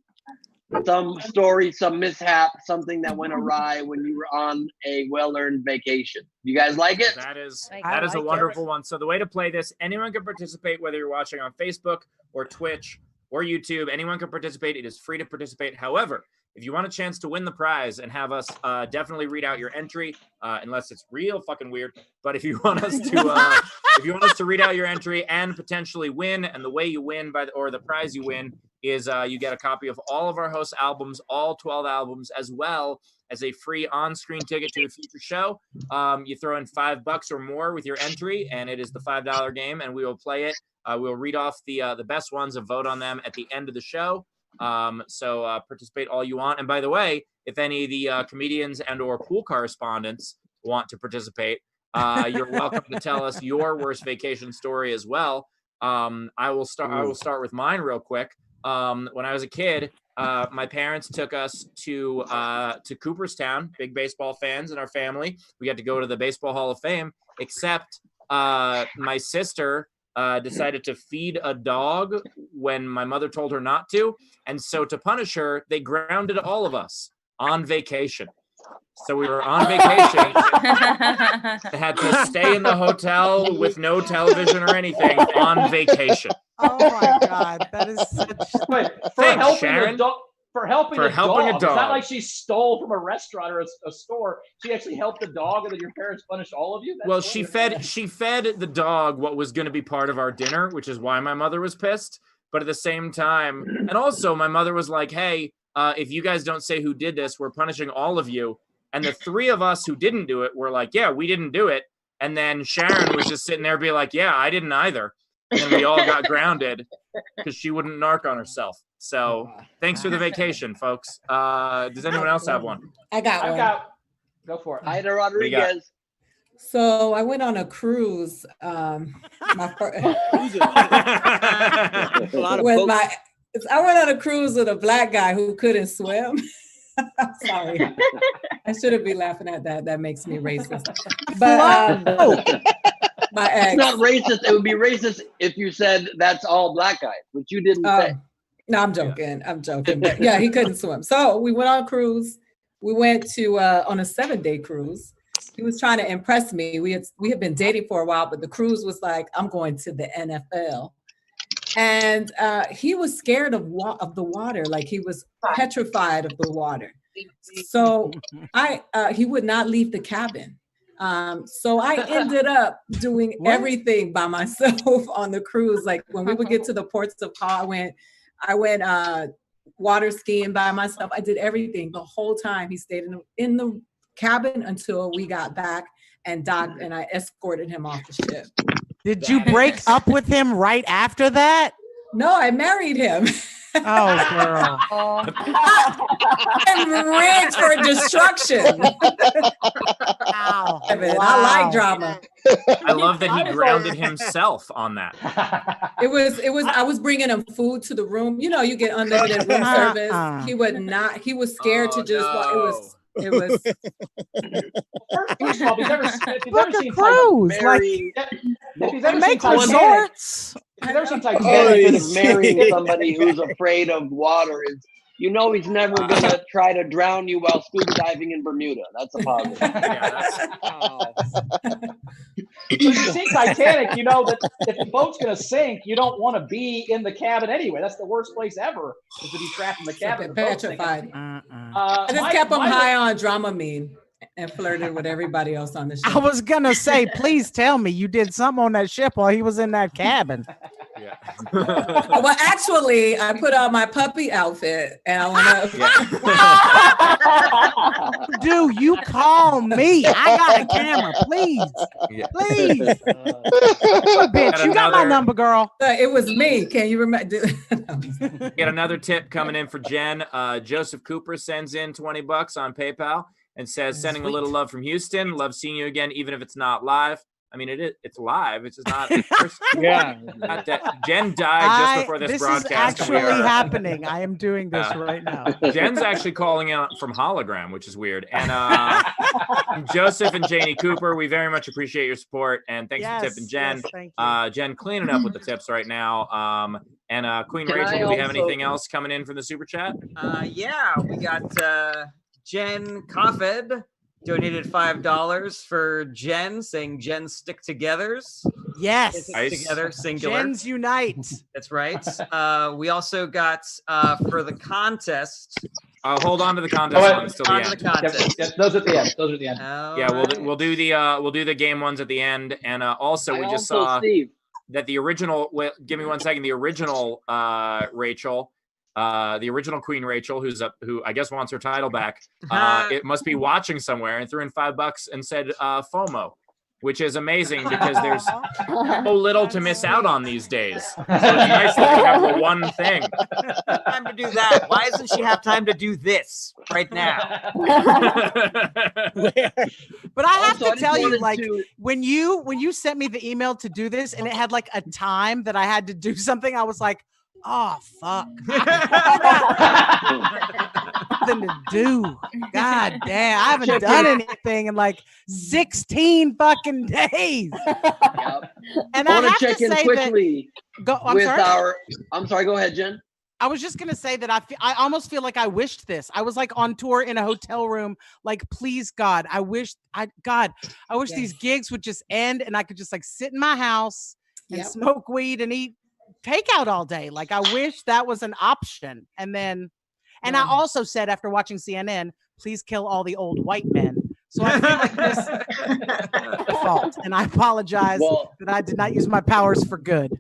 Some story, some mishap, something that went awry when you were on a well-earned vacation. You guys like it? That is a wonderful one. So the way to play this, anyone can participate, whether you're watching on Facebook or Twitch or YouTube. Anyone can participate. It is free to participate. However, if you want a chance to win the prize and have us definitely read out your entry, unless it's real fucking weird. But if you want us to read out your entry and potentially win, and the way you win or the prize you win is you get a copy of all of our host albums, all 12 albums, as well as a free on-screen ticket to a future show. You throw in $5 or more with your entry, and it is the $5 game, and we will play it. We'll read off the best ones and vote on them at the end of the show. So participate all you want. And by the way, if any of the comedians and or pool correspondents want to participate, you're welcome to tell us your worst vacation story as well. I will start with mine real quick. When I was a kid, my parents took us to Cooperstown, big baseball fans in our family. We got to go to the Baseball Hall of Fame, except my sister decided to feed a dog when my mother told her not to. And so to punish her, they grounded all of us on vacation. So we were on vacation. I had to stay in the hotel with no television or anything on vacation. Oh my God, that is such. For helping a dog. It's not like she stole from a restaurant or a store. She actually helped the dog, and then your parents punished all of you. Well, she fed the dog what was going to be part of our dinner, which is why my mother was pissed. But at the same time, and also my mother was like, "Hey, if you guys don't say who did this, we're punishing all of you." And the three of us who didn't do it were like, "Yeah, we didn't do it." And then Sharon was just sitting there, be like, "Yeah, I didn't either." And we all got grounded because she wouldn't narc on herself. So thanks for the vacation, folks. Does anyone else have one? I got one. Go for it. Ida Rodriguez. So I went on a cruise. I went on a cruise with a black guy who couldn't swim. Sorry, I shouldn't be laughing at that. That makes me racist. But my ex. It's not racist. It would be racist if you said that's all black guys, which you didn't say. No, I'm joking. I'm joking. But yeah, he couldn't swim. So we went on a cruise. We went to on a 7-day cruise. He was trying to impress me. We had been dating for a while, but the cruise was like, I'm going to the NFL. And he was scared of the water, like he was petrified of the water. So he would not leave the cabin. So I ended up doing everything by myself on the cruise. Like when we would get to the ports of call, I went water skiing by myself. I did everything the whole time. He stayed in the cabin until we got back and docked, and I escorted him off the ship. Did you break up with him right after that? No, I married him. Oh, girl. I'm rigged for destruction. Wow. I like drama. I love that he grounded himself on that. It was, I was bringing him food to the room. You know, you get unlimited room service. He would not, he was scared to just walk. It was. First of all, if you've ever seen Cruise, if you've ever make seen resorts. If you've ever seen The Titanic, benefit of marrying somebody who's afraid of water is, you know, he's never gonna try to drown you while scuba diving in Bermuda. That's a positive. if you see Titanic, you know that if the boat's gonna sink, you don't want to be in the cabin anyway. That's the worst place ever, is to be trapped in the cabin. Petrified. I just kept him high on Dramamine and flirted with everybody else on the ship. I was gonna say, please tell me you did something on that ship while he was in that cabin. Well, actually, I put on my puppy outfit and I want to. Do you call me? I got a camera, please. Please. Bitch, you got my number, girl. It was me. Can you remember? Get another tip coming in for Jen. Joseph Cooper sends in $20 on PayPal and says, sending a little love from Houston. Love seeing you again, even if it's not live. I mean, it's live. It's just not. Not that. Jen died just before this broadcast. This is actually happening. I am doing this right now. Jen's actually calling out from hologram, which is weird. And Joseph and Janie Cooper, we very much appreciate your support. And thanks for tipping Jen. Thank you. Jen cleaning up with the tips right now. And Queen Rachel, do we have anything else coming in from the super chat? Yeah, we got Jen Coffed donated $5 for Jen, saying Jen stick togethers. Yes. Together, singular. Gens unite. That's right. We also got for the contest. Hold on to the contest one until the end. Those at the end. Those are at the end. Yeah, we'll do the game ones at the end. And also we just saw that the original. Give me 1 second. The original Rachel. The original Queen Rachel, who I guess wants her title back, it must be watching somewhere and threw in $5 and said FOMO, which is amazing because there's so little to miss out on these days. So it's nice that we have the one thing. Time to do that. Why doesn't she have time to do this right now? But I have to tell you, like, when you sent me the email to do this and it had like a time that I had to do something, I was like, oh fuck. Nothing to do. God damn, I haven't done anything in like 16 fucking days. And I have check to in say quickly I'm sorry, go ahead, Jen. I was just gonna say that I almost feel like I wished this. I was like on tour in a hotel room, like, please God, I wish these gigs would just end and I could just like sit in my house and smoke weed and eat takeout all day. Like, I wish that was an option. And I also said, after watching CNN, please kill all the old white men. So I feel like this is fault, and I apologize that I did not use my powers for good.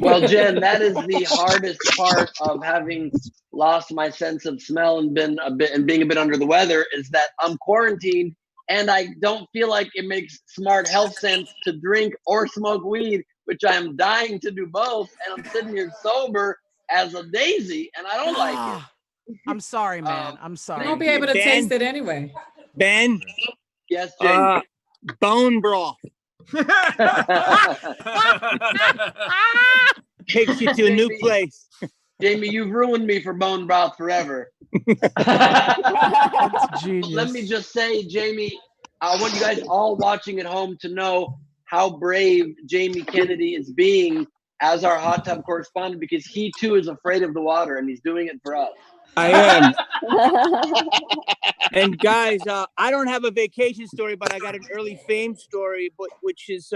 Well, Jen, that is the hardest part of having lost my sense of smell and being a bit under the weather, is that I'm quarantined and I don't feel like it makes smart health sense to drink or smoke weed, which I am dying to do both, and I'm sitting here sober as a daisy, and I don't like it. I'm sorry, man. I'm sorry. You won't be able to taste it anyway. Ben. Yes, Jane. Bone broth. Takes you to a new place. Jamie, you've ruined me for bone broth forever. That's genius. Let me just say, Jamie, I want you guys all watching at home to know how brave Jamie Kennedy is being as our hot tub correspondent, because he too is afraid of the water and he's doing it for us. I am. And guys, I don't have a vacation story, but I got an early fame story, which is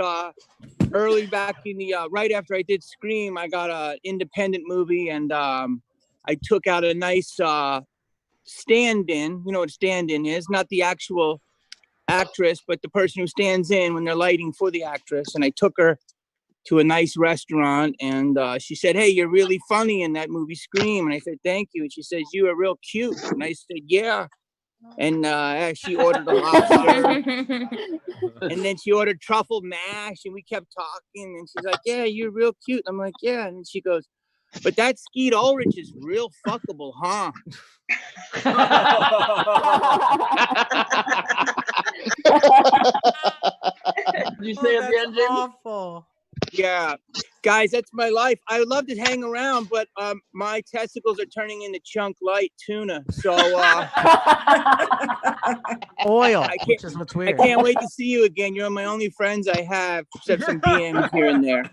early back in the right after I did Scream. I got an independent movie, and I took out a nice stand-in. You know what a stand-in is? Not the actual actress, but the person who stands in when they're lighting for the actress. And I took her to a nice restaurant, and she said, "Hey, you're really funny in that movie Scream." And I said, "Thank you." And she says, "You are real cute." And I said, "Yeah." And she ordered a lobster, and then she ordered truffle mash, and we kept talking, and she's like, "Yeah, you're real cute." I'm like, "Yeah." And she goes, But that Skeet Ulrich is real fuckable, huh? Did you say at the end, Jimmy? Awful. Yeah, guys, that's my life. I would love to hang around, but my testicles are turning into chunk light tuna. So Oil, which is what's I weird. can't wait to see you again. You're my only friends I have, except some DMs here and there.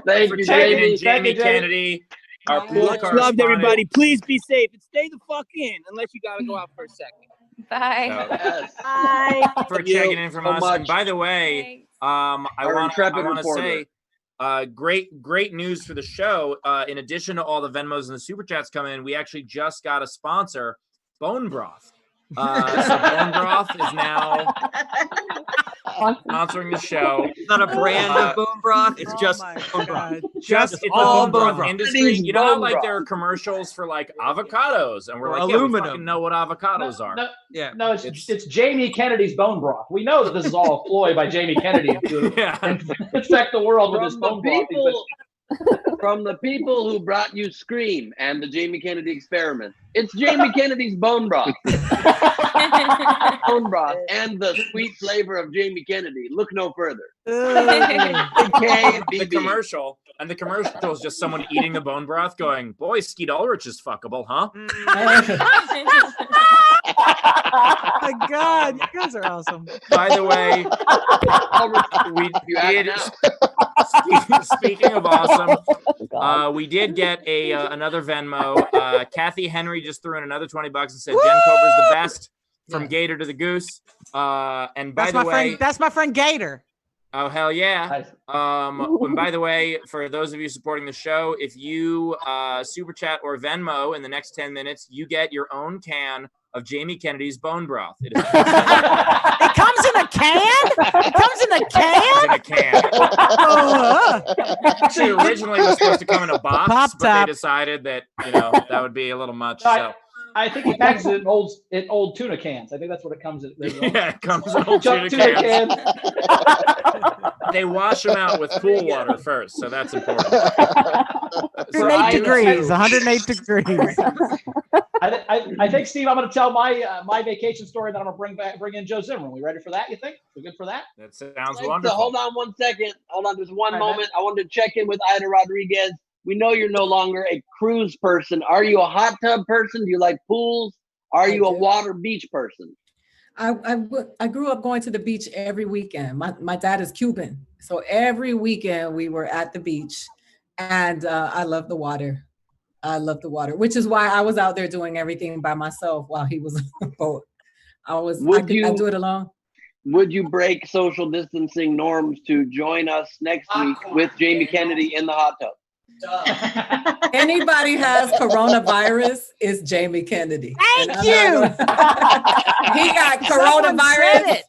Thank For you, checking Jamie. in, Jamie Kennedy. Our pool Much loved, everybody. Please be safe and stay the fuck in, unless you gotta go out for a second. Bye. Yes. Bye. For Thank you checking in from so us. much. And by the way, I Our want intrepid to reporter. say, great news for the show. In addition to all the Venmos and the super chats coming in, we actually just got a sponsor, Bone Broth. So Bone Broth is now sponsoring the show. It's not a brand of bone broth. It's just bone broth. Just it's all the bone broth broth. industry. You know how Bone like broth. there are commercials for like avocados, and we're Or like, yeah, we aluminum. fucking know what avocados are. Yeah. No, it's Jamie Kennedy's bone broth. We know that this is all a ploy by Jamie Kennedy to Yeah. infect the world with this From bone the broth. people, from the people who brought you Scream and the Jamie Kennedy Experiment, it's Jamie Kennedy's bone broth. Bone broth and the sweet flavor of Jamie Kennedy. Look no further. The commercial, and the commercial is just someone eating the bone broth going, boy, Skeet Ulrich is fuckable, huh? My God, you guys are awesome. By the way, we did, speaking of awesome, we did get another Venmo. Kathy Henry just threw in another $20 and said, Jen Cobra's the best, from Gator to the Goose. And by That's the my way, friend. That's my friend Gator. oh, hell yeah. Nice. And by the way, for those of you supporting the show, if you super chat or Venmo in the next 10 minutes, you get your own can of Jamie Kennedy's bone broth. It is It comes in a can? It comes in a can? in a can. Actually, originally it was supposed to come in a box, Pop but top. they decided that, that would be a little much. So I think he packs it in old tuna cans. I think that's what it comes in. yeah, it comes in old tuna cans. They wash them out with cool water first, so that's important. 108 degrees. 108 degrees. I think, Steve, I'm going to tell my vacation story, then I'm going to bring in Joe Zimmerman. We ready for that? You think we're good for that? That sounds So wonderful. hold on one second. Hold on just one All right, moment. I wanted to check in with Aida Rodriguez. We know you're no longer a cruise person. Are you a hot tub person? Do you like pools? Are you a water beach person? I grew up going to the beach every weekend. My dad is Cuban. So every weekend we were at the beach, and I love the water. I love the water, which is why I was out there doing everything by myself while he was on the boat. I do it alone. Would you break social distancing norms to join us next week with Jamie Kennedy in the hot tub? Anybody has coronavirus is Jamie Kennedy. Thank you. He got coronavirus,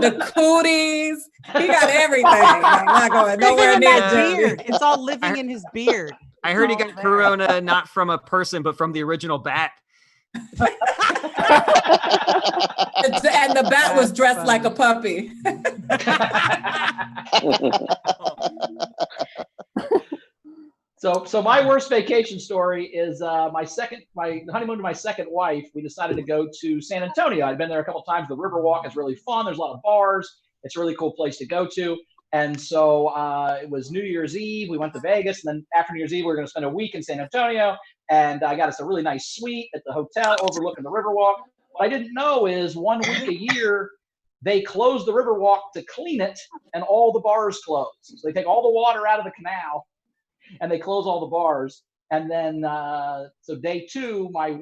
the cooties. He got everything. I'm not going nowhere Living in near that Jamie. beard. It's all living in his beard. I heard he got corona not from a person, but from the original bat. And the bat was dressed like a puppy. So my worst vacation story is my honeymoon to my second wife. We decided to go to San Antonio. I'd been there a couple times. The Riverwalk is really fun. There's a lot of bars. It's a really cool place to go to. And so it was New Year's Eve. We went to Vegas, and then after New Year's Eve, we were going to spend a week in San Antonio. And I got us a really nice suite at the hotel overlooking the Riverwalk. What I didn't know is 1 week a year, they close the Riverwalk to clean it, and all the bars close. So they take all the water out of the canal, and they close all the bars. And then, so day 2, my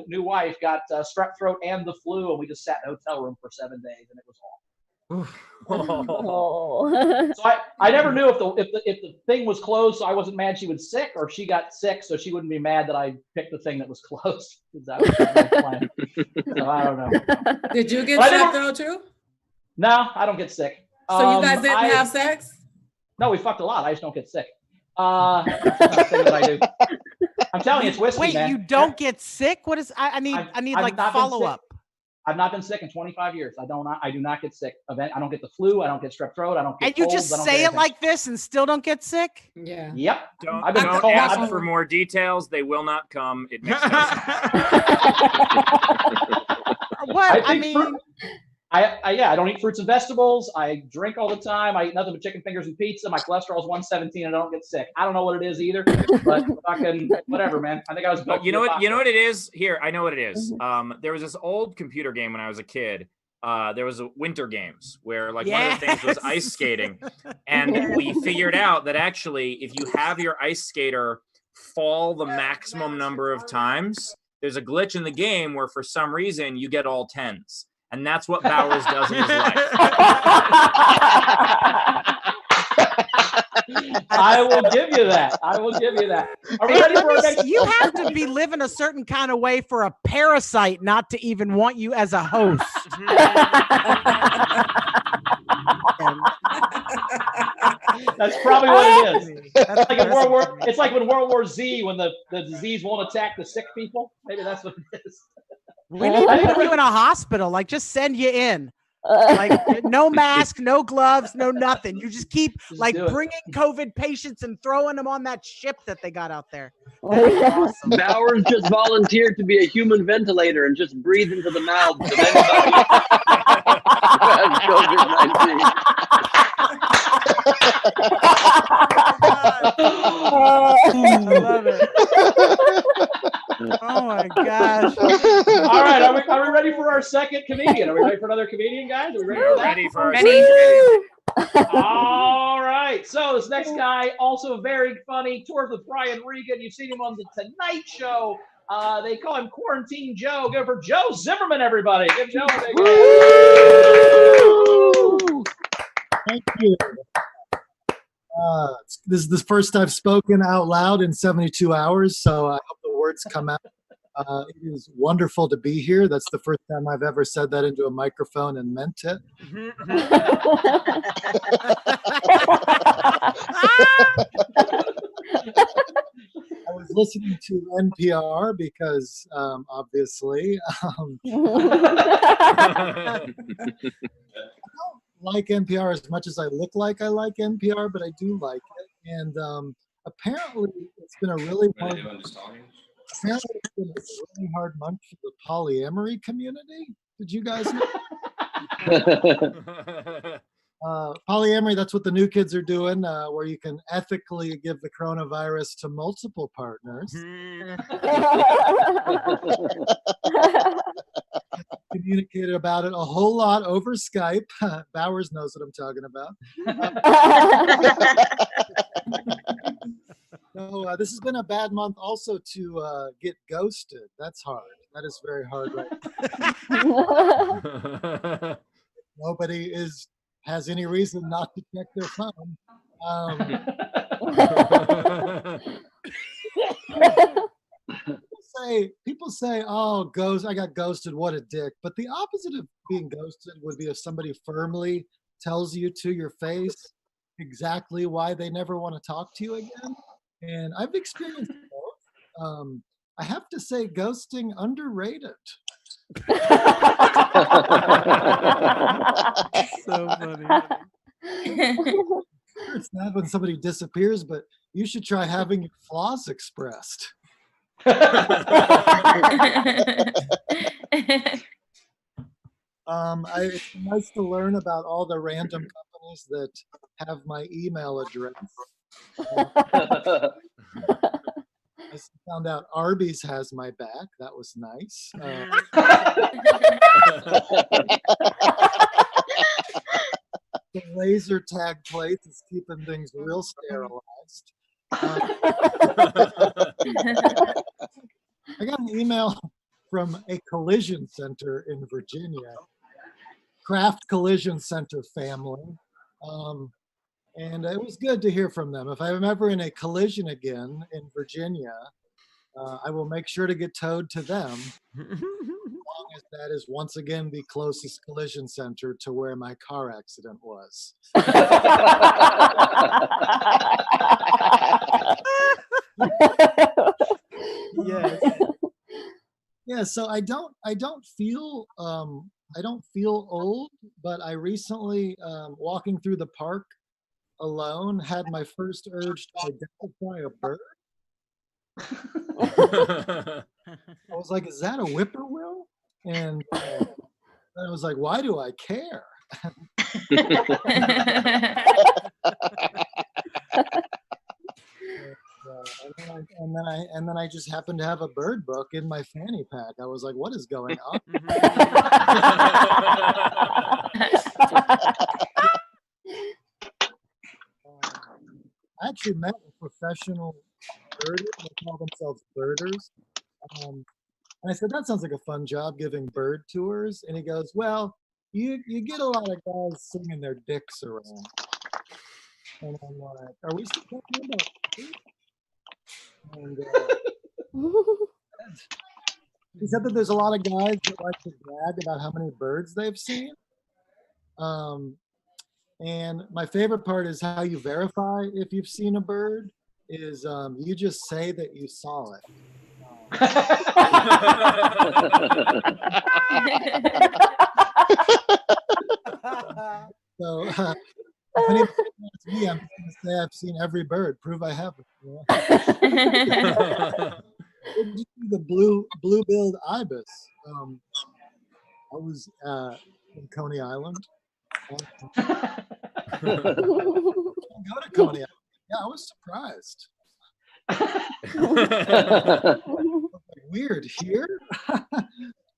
new wife got strep throat and the flu, and we just sat in a hotel room for 7 days, and it was awful. Oh. So I never knew if the thing was closed, so I wasn't mad she was sick, or she got sick, so she wouldn't be mad that I picked the thing that was closed. That was my plan. So I don't know. Did you get But strep throat too? No, I don't get sick. So you guys didn't have sex? No, we fucked a lot. I just don't get sick. That's the thing that I do. I'm telling you, it's whiskey, Wait, man. you don't get sick? What is? I need I've like not been follow sick. up. I've not been sick in 25 years. I do not get sick. I don't get the flu. I don't get strep throat. I don't get And you colds, just I don't say get it anything. like this and still don't get sick? Yeah. Yep. Don't, I've been don't told- ask I've- for more details. They will not come. It makes no sense. What? I think mean, I don't eat fruits and vegetables. I drink all the time. I eat nothing but chicken fingers and pizza. My cholesterol is 117 and I don't get sick. I don't know what it is either, but fucking whatever, man. I think I was built You know to be a what? You know boxer. what it is? Here, I know what it is. There was this old computer game when I was a kid. There was a Winter Games where like one of the things was ice skating, and we figured out that actually if you have your ice skater fall the maximum number of times, there's a glitch in the game where for some reason you get all 10s. And that's what Bowers does in his life. I will give you that. I will give you that. Are we ready for our next? You have to be living a certain kind of way for a parasite not to even want you as a host. That's probably what it is. It's like in World War. It's like when World War Z, when the disease won't attack the sick people. Maybe that's what it is. We need to put you in a hospital. Like, just send you in. Like, no mask, no gloves, no nothing. You just keep like bringing COVID patients and throwing them on that ship that they got out there. Awesome. Bowers just volunteered to be a human ventilator and just breathe into the mouths of anybody who has COVID-19. I love it. Oh my gosh. All right, are we ready for our second comedian? Are we ready for another comedian, guys? Are we ready for that? Ready for our Ready. second All right. So this next guy, also very funny, toured with Brian Regan. You've seen him on the Tonight Show. They call him Quarantine Joe. Go for Joe Zimmerman, everybody. Give Joe a big hand. Thank you. This is the first I've spoken out loud in 72 hours, so I hope the words come out. It is wonderful to be here. That's the first time I've ever said that into a microphone and meant it. I was listening to NPR because, obviously, I don't like NPR as much as I look like I like NPR, but I do like it. And apparently, it's been a really hard. Apparently, it's been a really hard month for the polyamory community. Did you guys know? Polyamory, that's what the new kids are doing, where you can ethically give the coronavirus to multiple partners. Communicated about it a whole lot over Skype. Bowers knows what I'm talking about. So this has been a bad month also to get ghosted. That's hard. That is very hard right now. Nobody has any reason not to check their phone. People say, oh, I got ghosted, what a dick. But the opposite of being ghosted would be if somebody firmly tells you to your face exactly why they never want to talk to you again. And I've experienced both. I have to say, ghosting underrated. So funny. It's not when somebody disappears, but you should try having your flaws expressed. It's nice to learn about all the random companies that have my email address. I found out Arby's has my back. That was nice. The laser tag plate is keeping things real sterilized. I got an email from a collision center in Virginia, Kraft Collision Center family. And it was good to hear from them. If I'm ever in a collision again in Virginia, I will make sure to get towed to them, as long as that is once again the closest collision center to where my car accident was. Yes. Yeah, so I don't feel I don't feel old, but I recently, walking through the park alone, had my first urge to identify a bird. I was like, is that a whippoorwill? And I was like, why do I care? And then I just happened to have a bird book in my fanny pack. I was like, what is going on? I actually met a professional birder. They call themselves birders. And I said, that sounds like a fun job, giving bird tours. And he goes, well, you get a lot of guys singing their dicks around. And I'm like, are we still talking about dicks? And he said that there's a lot of guys that like to brag about how many birds they've seen. And my favorite part is how you verify if you've seen a bird is you just say that you saw it. So if anybody asks me, I'm going to say I've seen every bird. Prove I haven't. You know? The blue-billed ibis. I was in Coney Island. Go to Coney Island. Yeah, I was surprised. Weird here.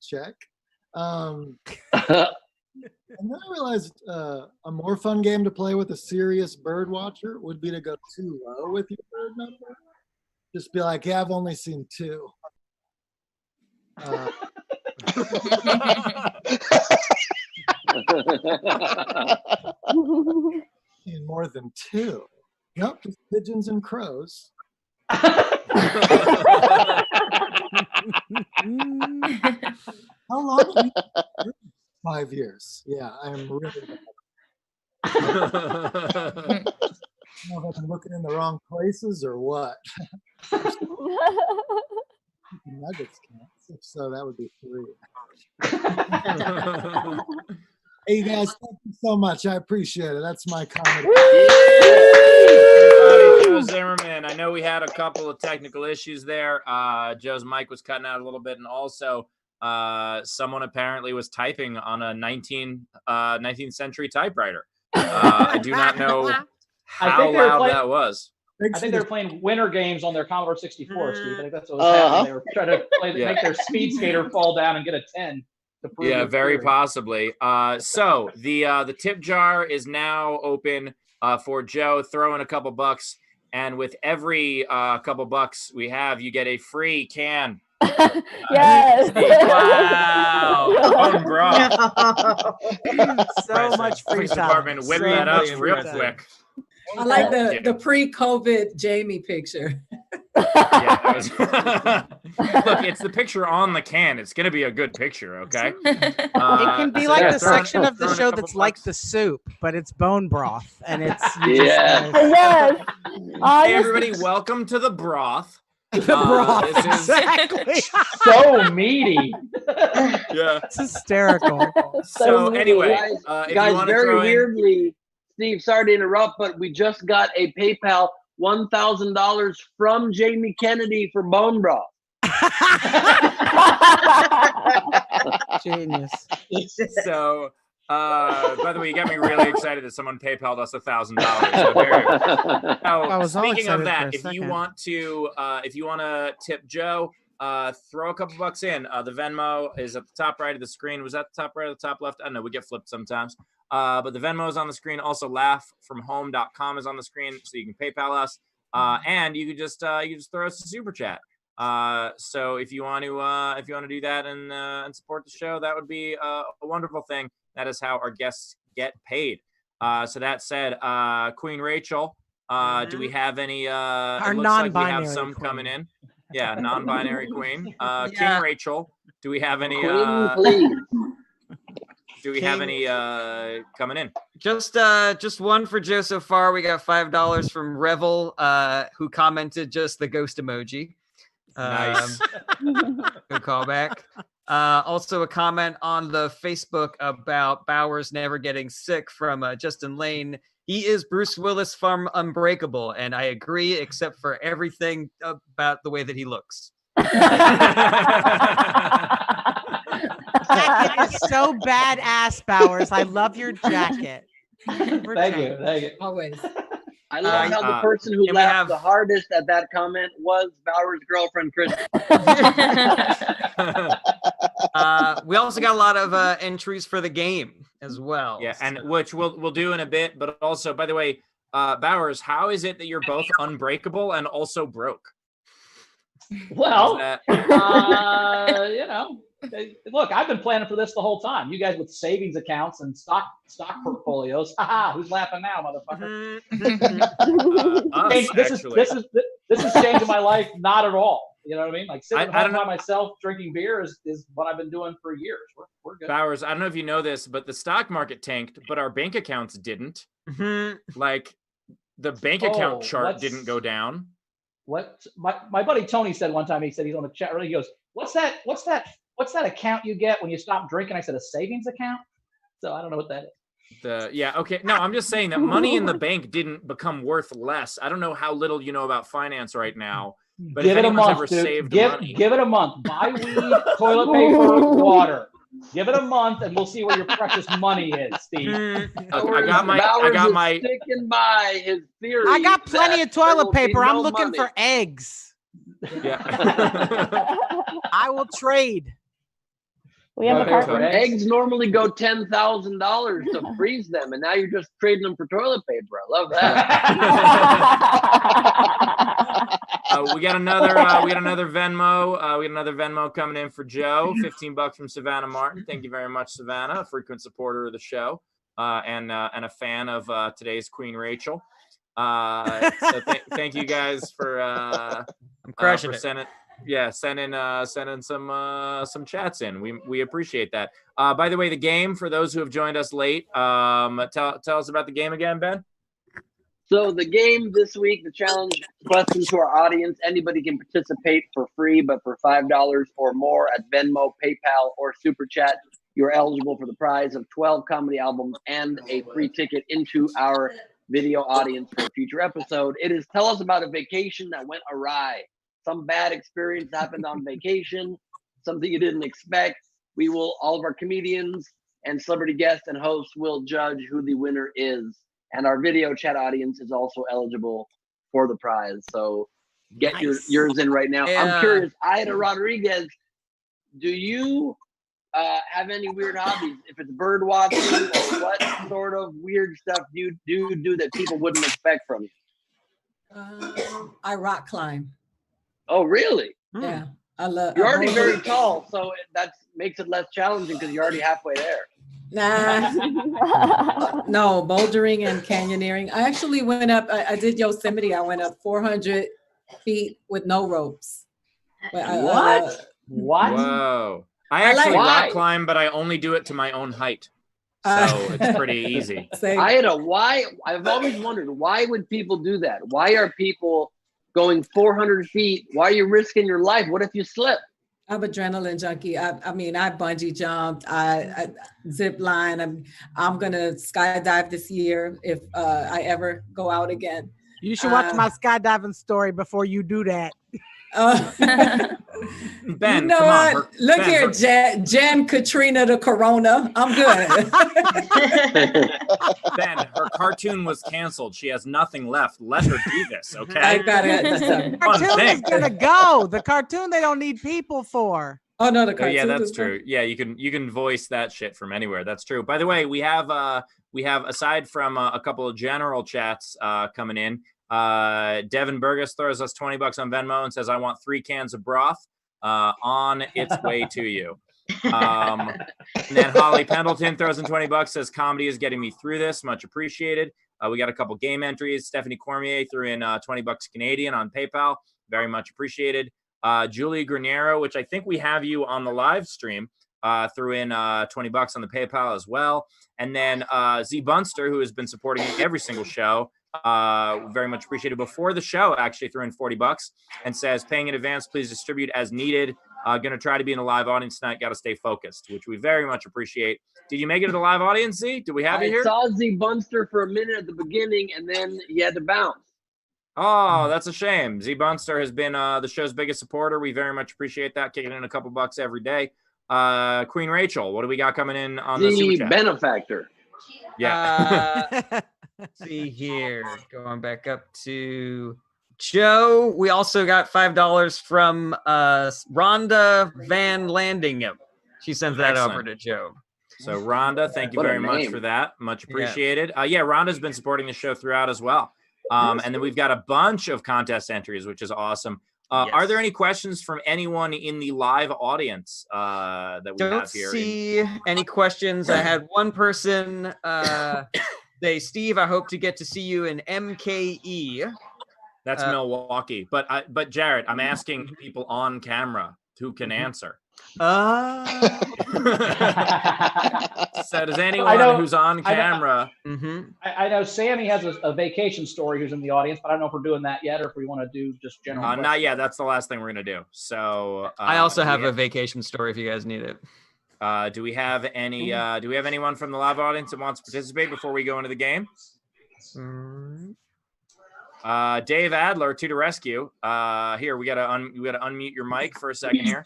Check. And then I realized a more fun game to play with a serious bird watcher would be to go too low with your bird number. Just be like, yeah, I've only seen 2. Seen more than 2. Nope, just pigeons and crows. How long have you 5 years. Yeah, I am really I don't know if I'm looking in the wrong places or what. Nuggets counts. If so, that would be 3. Hey, guys, thank you so much. I appreciate it. That's my comment. Joe Zimmerman. I know we had a couple of technical issues there. Joe's mic was cutting out a little bit, and also someone apparently was typing on a 19th century typewriter. I do not know how loud that was. I think they were playing winter games on their Commodore 64, Steve. I think that's what was happening. They were trying to make their speed skater fall down and get a 10. Yeah, very possibly. So the tip jar is now open for Joe. Throw in a couple bucks, and with every couple bucks we have, you get a free can. Yes. Wow. Bone broth. So much free time. Department, whip that up real quick. I like the pre-COVID Jamie picture. Yeah, look, it's the picture on the can. It's gonna be a good picture, okay? It can be like the section of the show that's like the soup, but it's bone broth, and it's yes. Hey, everybody, welcome to the broth. The broth, this is exactly. So meaty. Yeah, it's hysterical. So anyway, guys, very weirdly, Steve, sorry to interrupt, but we just got a PayPal $1,000 from Jamie Kennedy for bone broth. Genius. So, by the way, you got me really excited that someone PayPal'd us $1,000. So speaking of that, if you want to tip Joe, throw a couple bucks in. The Venmo is at the top right of the screen. Was that the top right or the top left? I don't know. We get flipped sometimes. But the Venmo is on the screen. Also, laughfromhome.com is on the screen, so you can PayPal us. And you can just throw us a super chat. So if you want to do that and support the show, that would be a wonderful thing. That is how our guests get paid. So that said, Queen Rachel, do we have any? Our it looks non-binary like we have some queen. coming in. Yeah, non-binary queen. King Rachel, do we have any? Queen, please. Do we have any coming in? Just one for Joe so far. We got $5 from Revel, who commented just the ghost emoji. Nice. Good callback. Also a comment on the Facebook about Bowers never getting sick from Justin Lane. He is Bruce Willis from Unbreakable, and I agree, except for everything about the way that he looks. Jacket is so badass, Bowers. I love your jacket. Thank you. Always. I love how the person who laughed the hardest at that comment was Bauer's girlfriend, Kristen. We also got a lot of entries for the game as well. Yeah, and which we'll do in a bit. But also, by the way, Bowers, how is it that you're both unbreakable and also broke? Well, look, I've been planning for this the whole time. You guys with savings accounts and stock portfolios. Who's laughing now, motherfucker? This is changing my life. Not at all. You know what I mean? Like sitting home by myself drinking beer is what I've been doing for years. We're good. Bowers, I don't know if you know this, but the stock market tanked, but our bank accounts didn't. Like the bank account chart didn't go down. What my buddy Tony said one time, he said he's on the chat room. He goes, what's that account you get when you stop drinking? I said, a savings account. So I don't know what that is. Okay. No, I'm just saying that money in the bank didn't become worth less. I don't know how little you know about finance right now, but give if it a anyone's month, ever dude. saved money, Give it a month. Buy weed, toilet paper, water. Give it a month, and we'll see where your precious money is, Steve. I got my sticking by his theory. I got plenty of toilet paper. I'm looking for eggs. Yeah. I will trade. We have a carton. Eggs normally go $10,000 to freeze them, and now you're just trading them for toilet paper. I love that. we got another Venmo. We got another Venmo coming in for Joe. $15 from Savannah Martin. Thank you very much, Savannah, a frequent supporter of the show, and a fan of today's Queen Rachel. So thank you guys for I'm crushing it. Sending some chats in. We appreciate that. By the way, the game, for those who have joined us late, tell us about the game again, Ben. So the game this week, the challenge question to our audience, anybody can participate for free, but for $5 or more at Venmo, PayPal, or Super Chat, you're eligible for the prize of 12 comedy albums and a free ticket into our video audience for a future episode. It is tell us about a vacation that went awry. Some bad experience happened on vacation, something you didn't expect. All of our comedians and celebrity guests and hosts will judge who the winner is. And our video chat audience is also eligible for the prize. So get yours in right now. I'm curious, Aida Rodriguez, do you have any weird hobbies? If it's bird watching, or what sort of weird stuff do you do that people wouldn't expect from you? I rock climb. Oh, really? Yeah, I love. You're already very tall, so that makes it less challenging because you're already halfway there. Nah, no, bouldering and canyoneering. I actually went up. I did Yosemite. I went up 400 feet with no ropes. What? Whoa! I actually rock climb, but I only do it to my own height, so it's pretty easy. I've always wondered, why would people do that? Why are people going 400 feet? Why are you risking your life? What if you slip? I'm adrenaline junkie. I mean, I bungee jumped, I zip line. I'm gonna skydive this year if I ever go out again. You should watch my skydiving story before you do that. Ben, you know come what? on. Look here, Jen Katrina the Corona. I'm good. Ben, her cartoon was canceled. She has nothing left. Let her do this, okay? I got it. The cartoon is gonna go. The cartoon they don't need people for. Oh no, the cartoon. Yeah, that's true. Yeah, you can voice that shit from anywhere. That's true. By the way, we have aside from a couple of general chats coming in. Devin Burgess throws us $20 on Venmo and says, "I want 3 cans of broth on its way to you." And then Holly Pendleton throws in $20, says, "Comedy is getting me through this. Much appreciated." We got a couple game entries. Stephanie Cormier threw in $20 Canadian on PayPal. Very much appreciated. Julie Graniero, which I think we have you on the live stream, threw in $20 on the PayPal as well. And then Z Bunster, who has been supporting every single show, very much appreciated. Before the show, actually threw in $40 and says, "Paying in advance, please distribute as needed." Going to try to be in the live audience tonight. Got to stay focused, which we very much appreciate. Did you make it to the live audience, Z? Do we have you here? I saw Z Bunster for a minute at the beginning, and then he had to bounce. Oh, that's a shame. Z Bunster has been the show's biggest supporter. We very much appreciate that. Kicking in a couple bucks every day. Queen Rachel, what do we got coming in on the super chat? Benefactor. Yeah. See here. Going back up to Joe. We also got $5 from Rhonda Van Landingham. She sends that over to Joe. So Rhonda, thank you very much for that. Much appreciated. Yeah, Rhonda's been supporting the show throughout as well. And then we've got a bunch of contest entries, which is awesome. Are there any questions from anyone in the live audience that we have here? Don't see any questions. I had one person say, Steve, I hope to get to see you in MKE. That's Milwaukee. But Jared, I'm asking people on camera who can answer. So does anyone who's on camera? I know Sammy has a vacation story who's in the audience, but I don't know if we're doing that yet or if we want to do just general. Not yet. That's the last thing we're gonna do. So I also have a vacation story if you guys need it. Do we have any? Do we have anyone from the live audience that wants to participate before we go into the game? Dave Adler to the rescue. Here we gotta unmute your mic for a second here.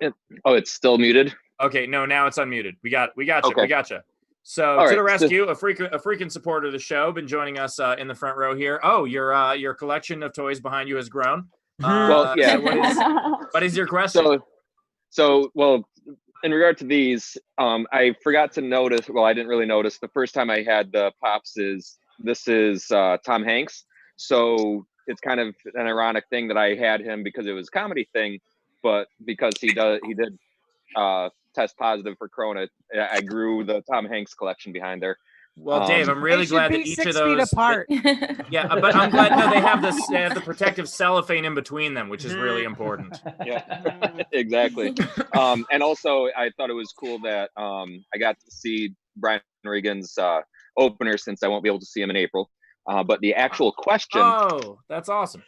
It's still muted. Okay, no, now it's unmuted. We got you. Okay. We got you. So to the rescue, a frequent supporter of the show, been joining us in the front row here. Oh, your collection of toys behind you has grown. Well, yeah. So what is your question? So in regard to these, I forgot to notice. Well, I didn't really notice the first time I had the Pops. This is Tom Hanks. So it's kind of an ironic thing that I had him because it was a comedy thing, but because he did test positive for Corona, I grew the Tom Hanks collection behind there. Well, Dave, I'm really glad that each of those 6 feet apart. Yeah, but I'm glad they have the protective cellophane in between them, which is really important. Yeah, exactly. And also, I thought it was cool that I got to see Brian Regan's opener since I won't be able to see him in April. But the actual question. Oh, that's awesome.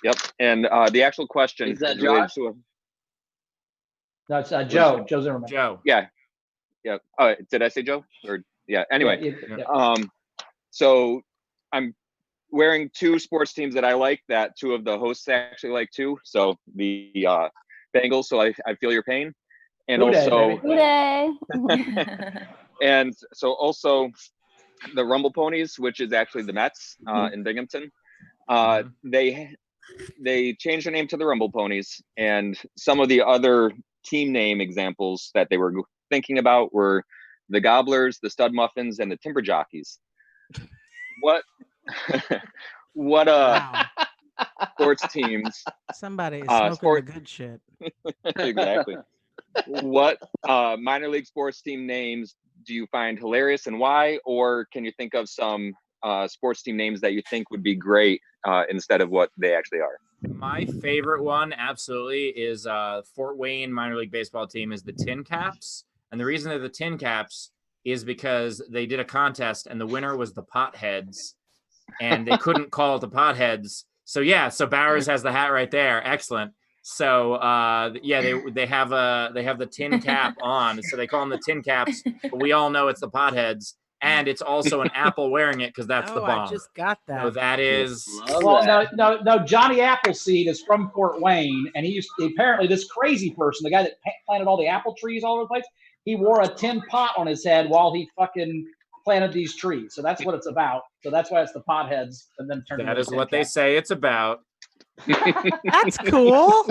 Yep, and the actual question is that Josh? No, it's Joe. Joe Zimmerman. Joe. Yeah. Oh, did I say Joe? Or yeah. Anyway, so I'm wearing 2 sports teams that I like. That 2 of the hosts actually like too. So the Bengals. So I feel your pain, and also. And so also the Rumble Ponies, which is actually the Mets in Binghamton. They changed their name to the Rumble Ponies, and some of the other team name examples that they were thinking about were the Gobblers, the Stud Muffins, and the Timber Jockeys. What sports teams? Somebody is smoking the good shit. Exactly. What minor league sports team names do you find hilarious and why? Or can you think of some sports team names that you think would be great instead of what they actually are? My favorite one, absolutely, is Fort Wayne minor league baseball team is the Tin Caps. And the reason they're the Tin Caps is because they did a contest and the winner was the Potheads. And they couldn't call it the Potheads. So, so Bowers has the hat right there. Excellent. So, they have the tin cap on. So they call them the Tin Caps. But we all know it's the Potheads. And it's also an apple wearing it because that's the bomb. I just got that. So that is. Well, no. Johnny Appleseed is from Fort Wayne, and apparently this crazy person, the guy that planted all the apple trees all over the place, he wore a tin pot on his head while he fucking planted these trees. So that's what it's about. So that's why it's the Potheads, and then turned. That is what they say it's about. That's cool.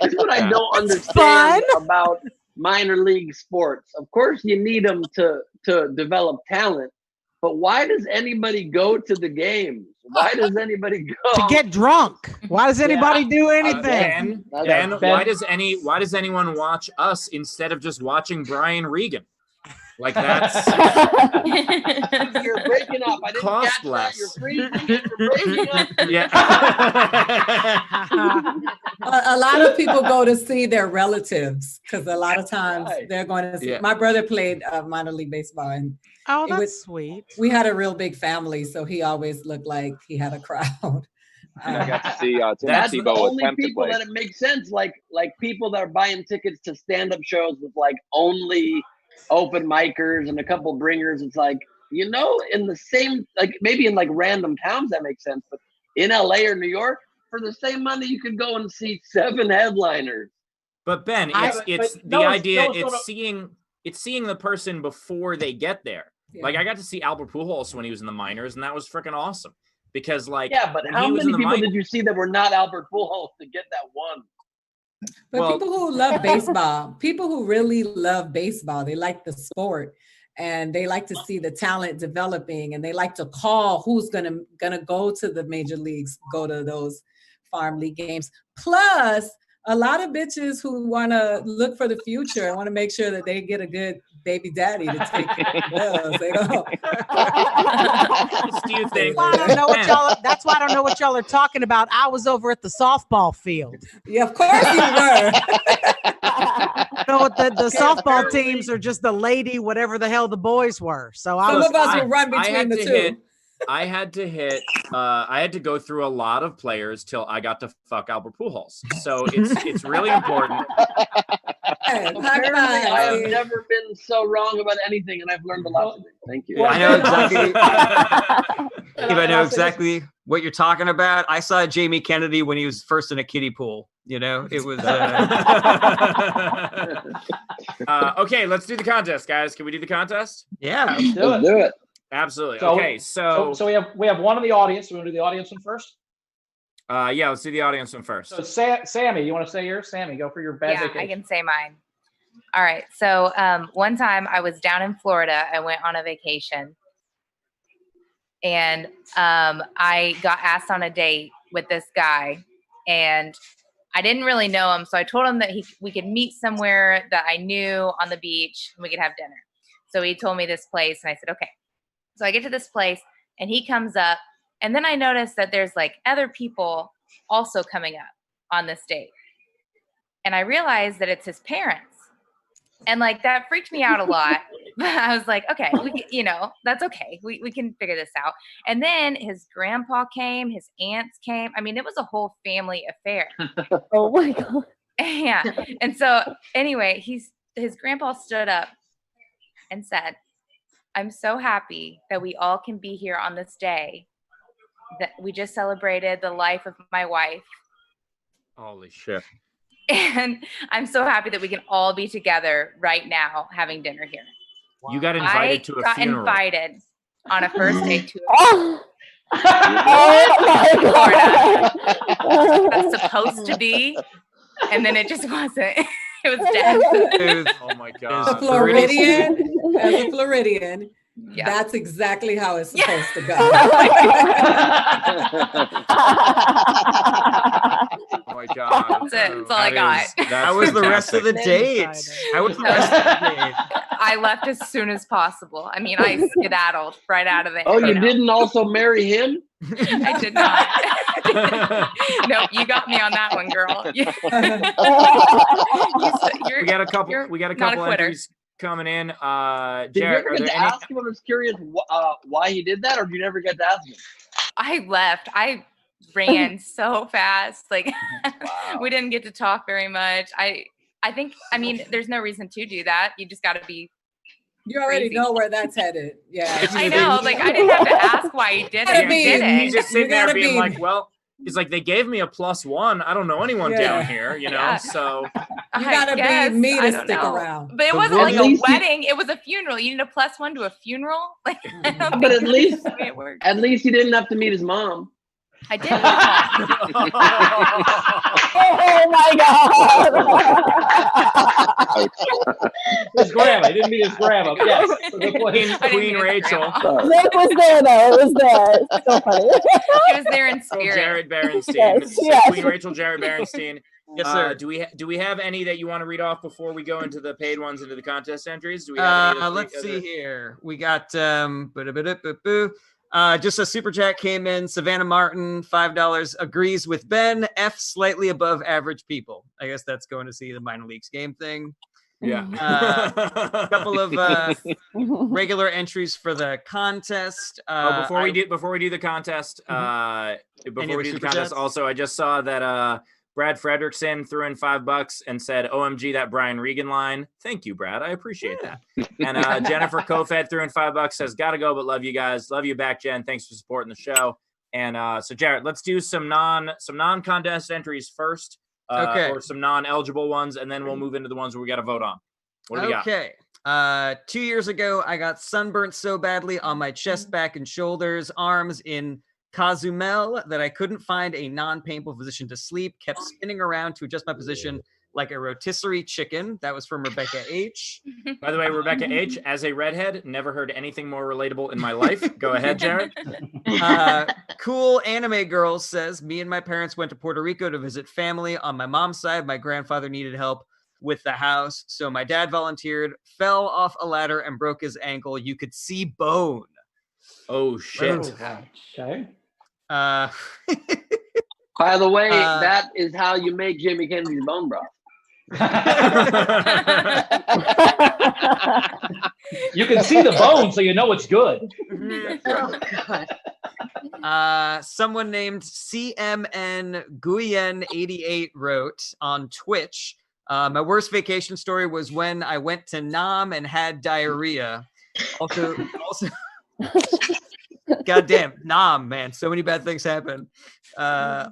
Here's what I don't understand about minor league sports. Of course, you need them to develop talent, but why does anybody go to the games? Why does anybody go to get drunk? Why does anybody do anything? Ben, why does anyone watch us instead of just watching Brian Regan? Like that's you're breaking up. I didn't catch that. You're freezing. You're breaking up. Yeah. A lot of people go to see their relatives because a lot of times they're going to see. Yeah. My brother played minor league baseball, and that's sweet. We had a real big family, so he always looked like he had a crowd. I got to see Tim That's the Tebow only attempt to people play. that it makes sense. Like people that are buying tickets to stand-up shows with like only open micers and a couple bringers. It's like, you know, in the same, like maybe in like random towns that makes sense, but in LA or New York, for the same money, you could go and see 7 headliners. But Ben, it's the idea. It's seeing the person before they get there. Yeah. Like I got to see Albert Pujols when he was in the minors, and that was freaking awesome. Because like, yeah, but how many people did you see that were not Albert Pujols to get that one? But people who love baseball, people who really love baseball, they like the sport, and they like to see the talent developing, and they like to call who's gonna go to the major leagues, go to those farm league games. Plus, a lot of bitches who want to look for the future and want to make sure that they get a good baby daddy to take care of the bills. They go. Do you think? That's why I don't know what y'all are talking about. I was over at the softball field. Yeah, of course you were. No, the softball teams are just the lady, whatever the hell the boys were. So some of us will run between the two. I had to go through a lot of players till I got to fuck Albert Pujols. So it's really important. Apparently, I have never been so wrong about anything, and I've learned a lot today. Thank you. I know exactly. I know exactly what you're talking about. I saw Jamie Kennedy when he was first in a kiddie pool. You know, it was. Okay, let's do the contest, guys. Can we do the contest? Yeah, let's do it. Absolutely. So, okay, so we have one in the audience. We want to do the audience one first. Yeah, let's do the audience one first. So Sammy, you want to say yours? Sammy, go for your bad vacation. I can say mine. All right. So one time I was down in Florida. I went on a vacation, and I got asked on a date with this guy, and I didn't really know him, so I told him that we could meet somewhere that I knew on the beach, and we could have dinner. So he told me this place, and I said, okay. So I get to this place, and he comes up, and then I notice that there's like other people also coming up on this date. And I realized that it's his parents. And like that freaked me out a lot. I was like, okay, that's okay. We can figure this out. And then his grandpa came, his aunts came. I mean, it was a whole family affair. Oh my God. Yeah. And so anyway, his grandpa stood up and said, I'm so happy that we all can be here on this day, that we just celebrated the life of my wife. Holy shit. And I'm so happy that we can all be together right now having dinner here. You got invited to a funeral. I got invited on a first date to a funeral. Oh my God. That's supposed to be. And then it just wasn't. It was dead. Oh my God. As a Floridian, yeah. That's exactly how it's supposed to go. Oh my God. That's it. That's all I got. How was the rest of the date? I left as soon as possible. I mean, I skedaddled right out of there. Oh, you didn't also marry him? I did not. No, you got me on that one, girl. We got a couple entries coming in. Did you ever get to ask him? I was curious why he did that, or did you never get to ask him? I left. I ran so fast. Like, wow. We didn't get to talk very much. I think, there's no reason to do that. You just got to be. You already know where that's headed. Yeah. I know. Like, I didn't have to ask why he did it. He did it. He's just sitting there being like, well, he's like, they gave me a +1. I don't know anyone down here, so. You gotta be me to stick around. But it wasn't like a wedding. It was a funeral. You need a +1 to a funeral? Like, but at least he didn't have to meet his mom. I did. Oh my God. His grandma. He didn't meet his grandma. Yes. Queen Rachel. Nick was there though. It was there. It's so funny. She was there in spirit. Jared Berenstein. Yes. Queen Rachel, Jared Berenstein. Yes, sir. Do we have any that you want to read off before we go into the paid ones, into the contest entries? Do we have any let's see here. We got just a super chat came in. Savannah Martin, $5, agrees with Ben. F, slightly above average people. I guess that's going to see the minor leagues game thing. Yeah. A couple of regular entries for the contest. Before we do the contest, also I just saw that Brad Fredrickson threw in $5 and said, "OMG, that Brian Regan line." Thank you, Brad. I appreciate that. And Jennifer Kofed threw in $5, says, "Gotta go, but love you guys. Love you back, Jen. Thanks for supporting the show." And so Jared, let's do some non-contest entries first. Okay. Or some non-eligible ones, and then we'll move into the ones where we got to vote on. What do we got? Okay. 2 years ago, I got sunburnt so badly on my chest, back, and shoulders, arms in Cozumel that I couldn't find a non-painful position to sleep. Kept spinning around to adjust my position like a rotisserie chicken. That was from Rebecca H. By the way, Rebecca H, as a redhead, never heard anything more relatable in my life. Go ahead, Jared. Cool Anime Girl says, me and my parents went to Puerto Rico to visit family. On my mom's side, my grandfather needed help with the house, so my dad volunteered, fell off a ladder and broke his ankle. You could see bone. Oh, shit. Okay. By the way, that is how you make Jimmy Kennedy's bone broth. You can see the bone, so you know it's good. Someone named CMN Guyen 88 wrote on Twitch, my worst vacation story was when I went to Nam and had diarrhea. Also goddamn Nam, man, so many bad things happen. That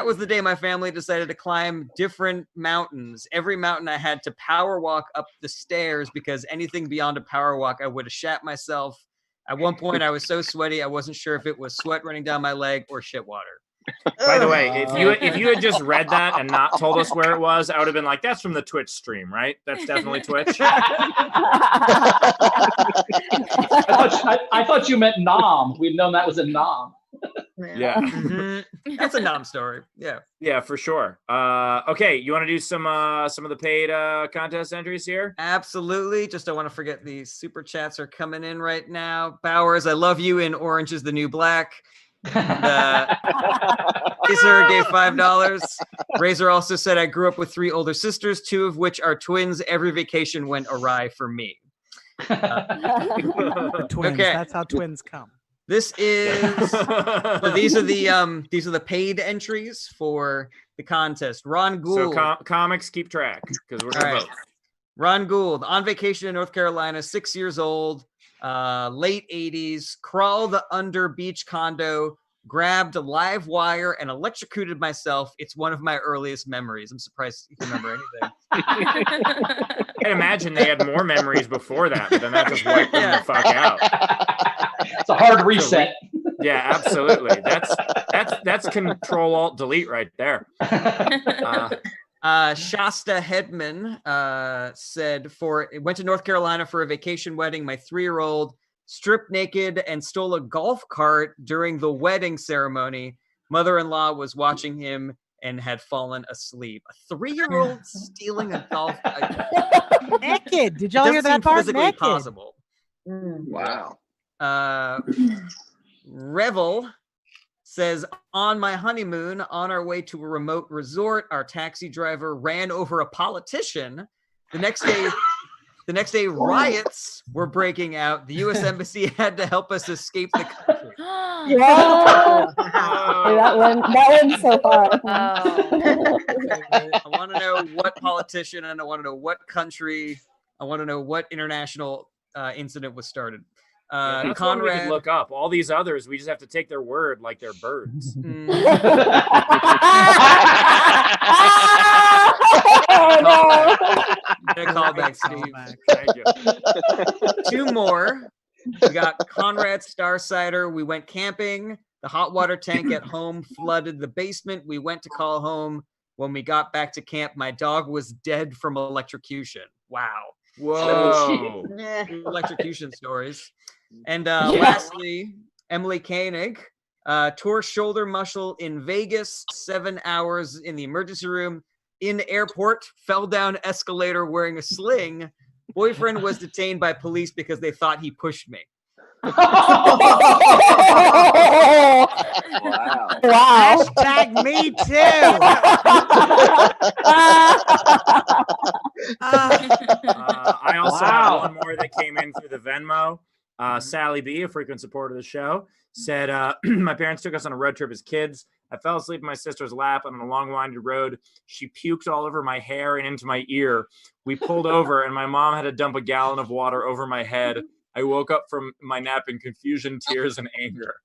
was the day my family decided to climb different mountains. Every mountain I had to power walk up the stairs because anything beyond a power walk, I would have shat myself. At one point, I was so sweaty, I wasn't sure if it was sweat running down my leg or shit water. By the way, if you had just read that and not told us where it was, I would have been like, that's from the Twitch stream, right? That's definitely Twitch. I thought you meant Nam. We'd known that was a Nam. Yeah. That's a Nam story. Yeah, for sure. Okay, you want to do some of the paid contest entries here? Absolutely. Just don't want to forget the super chats are coming in right now. Bowers, I love you, and Orange is the New Black. And, Razor gave $5. Razor also said, I grew up with 3 older sisters, 2 of which are twins. Every vacation went awry for me. Twins. Okay. That's how twins come. This is so these are the paid entries for the contest. Ron Gould. So comics keep track because we're gonna vote. Ron Gould, on vacation in North Carolina, 6 years old, late 80s, crawled under beach condo, grabbed a live wire and electrocuted myself. It's one of my earliest memories. I'm surprised you can remember anything. I can imagine they had more memories before that, but then that just wiped them the fuck out. It's a hard reset. Yeah, absolutely. That's Control-Alt-Delete right there. Shasta Hedman said, went to North Carolina for a vacation wedding. My 3-year-old stripped naked and stole a golf cart during the wedding ceremony. Mother-in-law was watching him and had fallen asleep. A 3-year-old stealing a golf cart. Naked. Did y'all hear that part? Physically Naked. possible. Wow. Revel says, on my honeymoon, on our way to a remote resort, our taxi driver ran over a politician. The next day, riots were breaking out. The U.S. Embassy had to help us escape the country. Yeah. That went so far. I want to know what politician, and I want to know what country. I want to know what international incident was started. That's Conrad, we can look up. All these others, we just have to take their word like they're birds. Oh, no. Call back, Steve. Thank you. 2 more. We got Conrad Starsider. We went camping. The hot water tank at home flooded the basement. We went to call home. When we got back to camp, my dog was dead from electrocution. Wow. Whoa. Electrocution stories. And lastly, Emily Koenig, tore shoulder muscle in Vegas, 7 hours in the emergency room. In airport, fell down escalator wearing a sling. Boyfriend was detained by police because they thought he pushed me. Wow. Hashtag me too. I also have one more that came in through the Venmo. Sally B, a frequent supporter of the show, said, my parents took us on a road trip as kids. I fell asleep in my sister's lap on a long winding road. She puked all over my hair and into my ear. We pulled over and my mom had to dump a gallon of water over my head. I woke up from my nap in confusion, tears, and anger.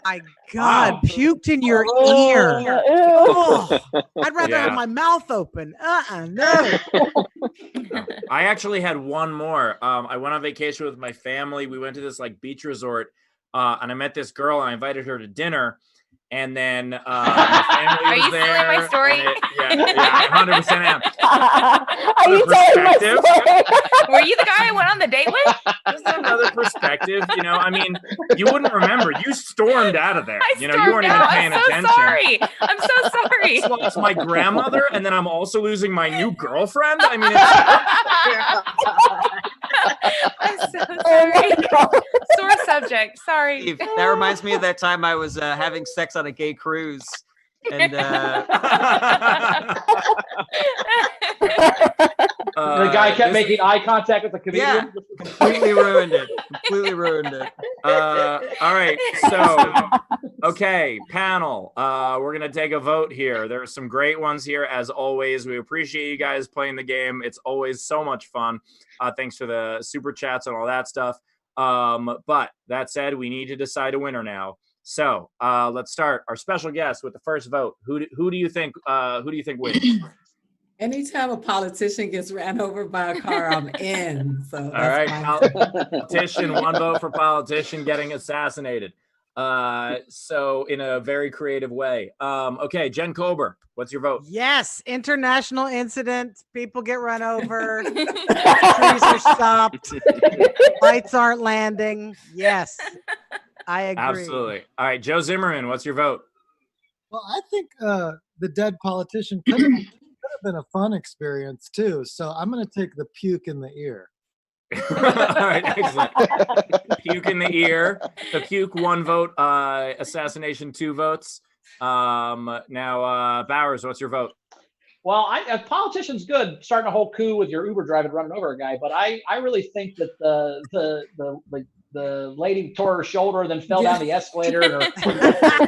My God, puked in your ear. Oh, I'd rather have my mouth open. No. I actually had one more. I went on vacation with my family. We went to this like beach resort, and I met this girl and I invited her to dinner. And then my family was there. Are you stealing my story? Yeah, 100% am. Are you telling my story? Were you the guy I went on the date with? Just another perspective, you know. I mean, you wouldn't remember. You stormed out of there. You weren't even paying attention. Sorry. I'm so sorry. It's my grandmother, and then I'm also losing my new girlfriend. I mean, I'm so sorry. Sore subject. Sorry. That reminds me of that time I was having sex on a gay cruise. And the guy kept making eye contact with the comedian. Yeah, completely ruined it. All right, so okay, panel. We're gonna take a vote here. There are some great ones here, as always. We appreciate you guys playing the game. It's always so much fun. Thanks for the super chats and all that stuff. But that said, we need to decide a winner now. So let's start our special guest with the first vote. Who do you think wins? Anytime a politician gets ran over by a car, I'm in. So all right, politician. One vote for politician getting assassinated. So in a very creative way. Okay, Jen Kober, what's your vote? Yes, international incident. People get run over. Trees are stopped. Flights aren't landing. Yes, I agree. Absolutely. All right, Joe Zimmerman, what's your vote? Well, I think the dead politician could have been a fun experience too. So I'm going to take the puke in the ear. All right, excellent. Puke in the ear. The puke, 1 vote. Assassination, 2 votes. Now, Bowers, what's your vote? Well, a politician's good, starting a whole coup with your Uber driver running over a guy, but I really think that the lady tore her shoulder, then fell down the escalator, and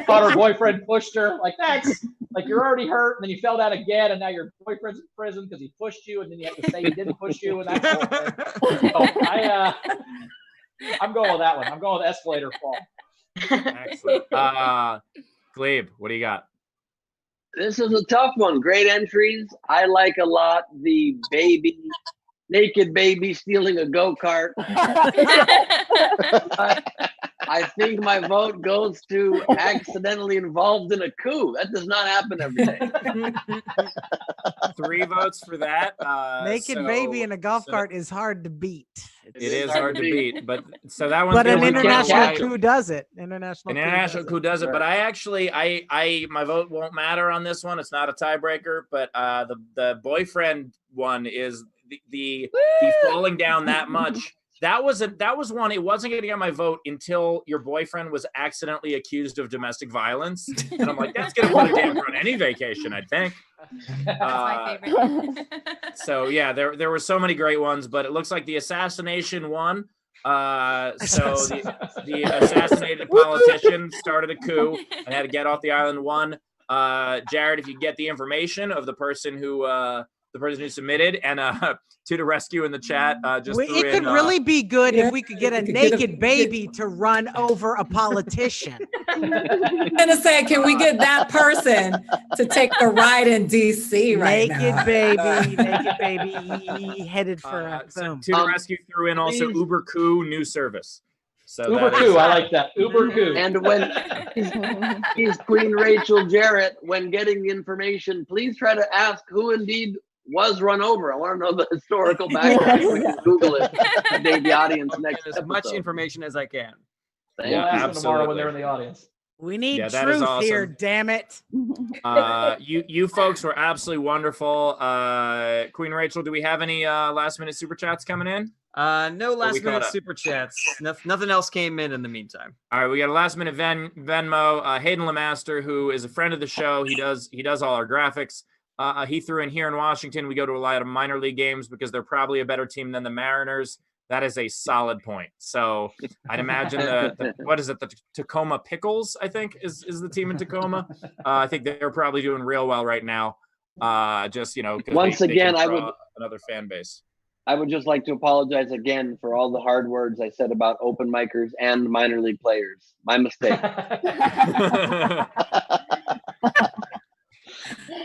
thought her boyfriend pushed her. Like, that's like, you're already hurt, and then you fell down again, and now your boyfriend's in prison because he pushed you, and then you have to say he didn't push you, and that's the whole thing. So I'm going with that one. I'm going with escalator fall. Excellent. Gleib, what do you got? This is a tough one. Great entries. I like a lot the naked baby stealing a go-kart. I think my vote goes to accidentally involved in a coup. That does not happen every day. 3 votes for that. Naked baby in a golf cart is hard to beat. It is hard to beat, but so that one. But an international coup does it. International coup does it. But I actually, my vote won't matter on this one. It's not a tiebreaker. But the boyfriend one is the falling down that much. That was one. It wasn't going to get my vote until your boyfriend was accidentally accused of domestic violence, and I'm like, that's going to put a damper on any vacation, I think. That's my favorite. So yeah, there were so many great ones, but it looks like the assassination won. So the assassinated politician started a coup and had to get off the island. Won. Jared, if you get the information of the person who submitted, and to the rescue in the chat, it could really be good if we could get a naked baby to run over a politician. I'm gonna say, can we get that person to take the ride in DC right now? Naked baby, headed for so to the rescue threw in also Uber coup new service. So Uber coup, I like that. Uber coup. And when he's Queen Rachel Jarrett, when getting the information, please try to ask who indeed was run over. I want to know the historical background. We can Google it to save the audience next as episode. much information as I can. Yeah, absolutely. Tomorrow when they're in the audience. We need truth awesome. Here, damn it. You folks were absolutely wonderful. Queen Rachel, do we have any last minute super chats coming in? No last minute super chats. Nothing else came in the meantime. All right, we got a last minute Venmo. Hayden Lemaster, who is a friend of the show. He does all our graphics. He threw in here in Washington, we go to a lot of minor league games because they're probably a better team than the Mariners. That is a solid point. So I'd imagine what is it? The Tacoma Pickles, I think, is the team in Tacoma. I think they're probably doing real well right now. Just, once again, I would another fan base. I would just like to apologize again for all the hard words I said about open micers and minor league players. My mistake.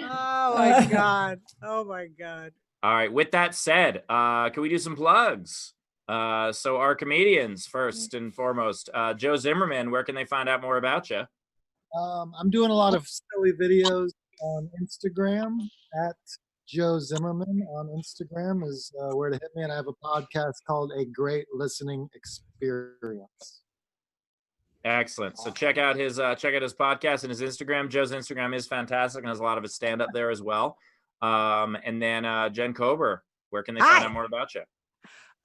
Oh my God. Oh my God. All right. With that said, can we do some plugs? So our comedians, first and foremost, Joe Zimmerman, where can they find out more about you? I'm doing a lot of silly videos on Instagram at Joe Zimmerman on Instagram is where to hit me. And I have a podcast called A Great Listening Experience. Excellent. So check out his podcast and his Instagram. Joe's Instagram is fantastic and has a lot of his stand up there as well. And then Jen Kober, where can they find out more about you?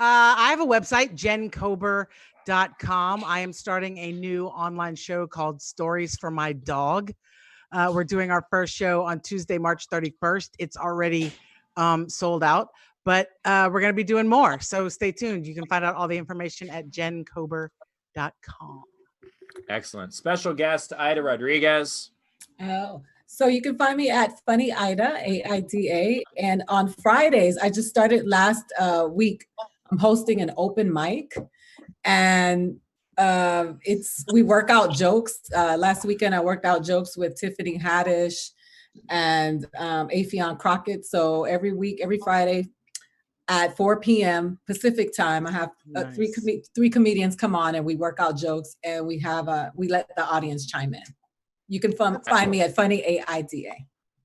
I have a website, jenkober.com. I am starting a new online show called Stories for My Dog. We're doing our first show on Tuesday, March 31st. It's already sold out, but we're going to be doing more. So stay tuned. You can find out all the information at jenkober.com. Excellent. Special guest, Aida Rodriguez. Oh, so you can find me at Funny Aida, AIDA. And on Fridays, I just started last week, I'm hosting an open mic. And we work out jokes. Last weekend I worked out jokes with Tiffany Haddish and Afion Crockett. So every week, every Friday at 4 p.m. Pacific time, I have three comedians come on and we work out jokes and we let the audience chime in. You can find me at Funny AIDA.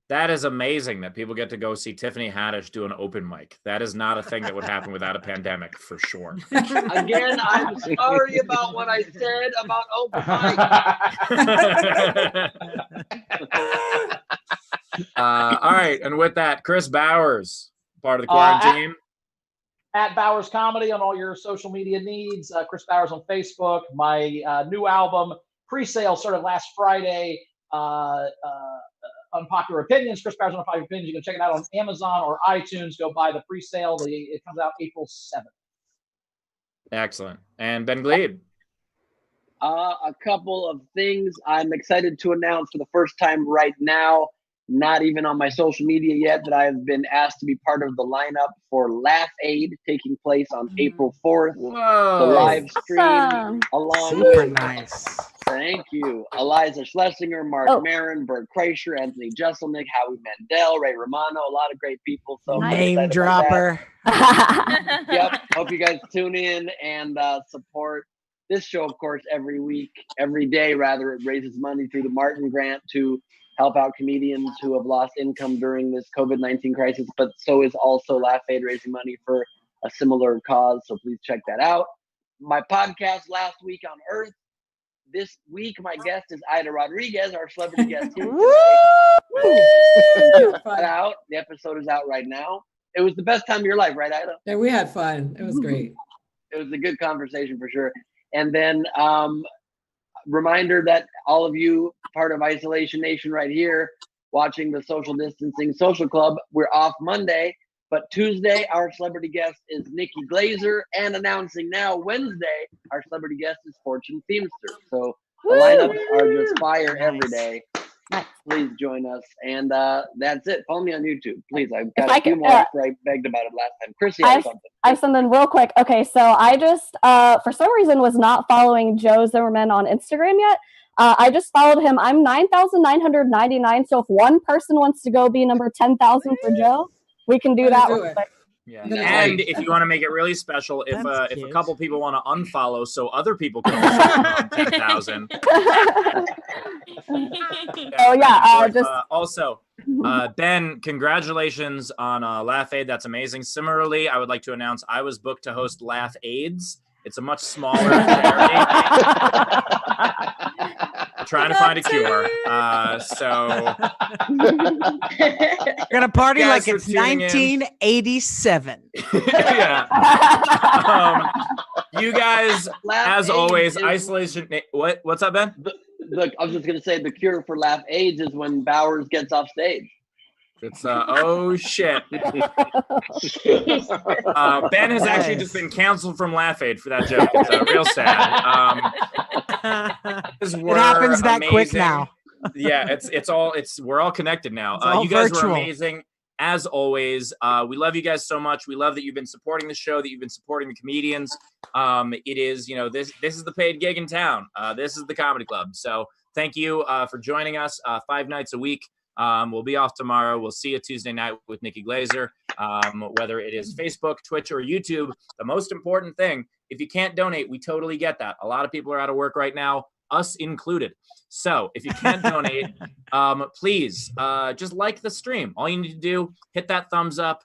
That is amazing that people get to go see Tiffany Haddish do an open mic. That is not a thing that would happen without a pandemic, for sure. Again, I'm sorry about what I said about open mic. All right, and with that, Chris Bowers, part of the quarantine. At Bowers Comedy on all your social media needs. Chris Bowers on Facebook. My new album, pre-sale, started last Friday. Unpopular Opinions, Chris Bowers on Unpopular Opinions. You can check it out on Amazon or iTunes. Go buy the pre-sale. It comes out April 7th. Excellent. And Ben Gleib. A couple of things I'm excited to announce for the first time right now, not even on my social media yet, that I have been asked to be part of the lineup for Laugh Aid taking place on April 4th. Whoa. The live stream along Super with nice. Thank you. Eliza Schlesinger, Mark Maron, Bert Kreischer, Anthony Jeselnik, Howie Mandel, Ray Romano, a lot of great people. So name dropper. Yep. Hope you guys tune in and support this show, of course, every day, rather. It raises money through the Martin Grant to help out comedians who have lost income during this COVID-19 crisis, but so is also Laugh Aid raising money for a similar cause. So please check that out. My podcast, Last Week on Earth. This week, my guest is Aida Rodriguez, our celebrity guest here today. The episode is out right now. It was the best time of your life, right, Aida? Yeah, we had fun. It was great. It was a good conversation for sure. And then reminder that all of you, part of Isolation Nation right here, watching the Social Distancing Social Club, we're off Monday. But Tuesday, our celebrity guest is Nikki Glazer, and announcing now Wednesday, our celebrity guest is Fortune Feimster. So the lineups are just fire every day. Please join us. And that's it. Follow me on YouTube, please. I've got a few more after I begged about it last time. Chrissy has something. I have something real quick. Okay, so I just, for some reason, was not following Joe Zimmerman on Instagram yet. I just followed him. I'm 9,999. So if one person wants to go be number 10,000 for Joe, we can do that. Yeah. And if you want to make it really special, if a couple people want to unfollow so other people can also on 10,000. Oh yeah. Also, Ben, congratulations on Laugh Aid. That's amazing. Similarly, I would like to announce I was booked to host Laugh AIDS. It's a much smaller charity. Trying to find a cure. So you're gonna party like it's 1987. Yeah. You guys, as always, isolation. What's up, Ben? Look, I was just gonna say the cure for Laugh AIDS is when Bowers gets off stage. It's oh shit. Ben has actually just been canceled from Laugh Aid for that joke. It's real sad. It happens that quick now. Yeah, we're all connected now. All you guys virtual. were amazing as always. We love you guys so much. We love that you've been supporting the show, that you've been supporting the comedians. It is, this is the paid gig in town. This is the comedy club. So thank you for joining us 5 nights a week. We'll be off tomorrow. We'll see you Tuesday night with Nikki Glazer. Whether it is Facebook, Twitch, or YouTube, the most important thing, if you can't donate, we totally get that. A lot of people are out of work right now, us included. So if you can't donate, please just like the stream. All you need to do, hit that thumbs up,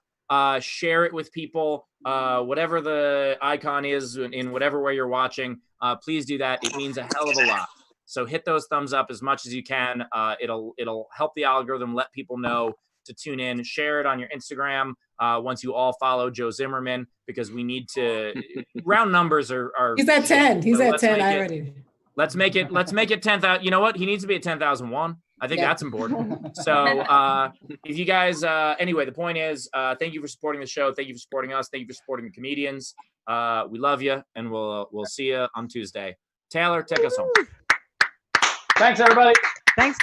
share it with people, whatever the icon is in whatever way you're watching. Please do that. It means a hell of a lot. So hit those thumbs up as much as you can. It'll help the algorithm let people know to tune in. Share it on your Instagram once you all follow Joe Zimmerman, because we need to round numbers are He's at 10. He's at 10 already. Let's make it 10,000. You know what? He needs to be at 10,001. I think that's important. So if you guys, anyway, the point is, thank you for supporting the show. Thank you for supporting us. Thank you for supporting the comedians. We love you, and we'll see you on Tuesday. Taylor, take us home. Thanks, everybody. Thanks.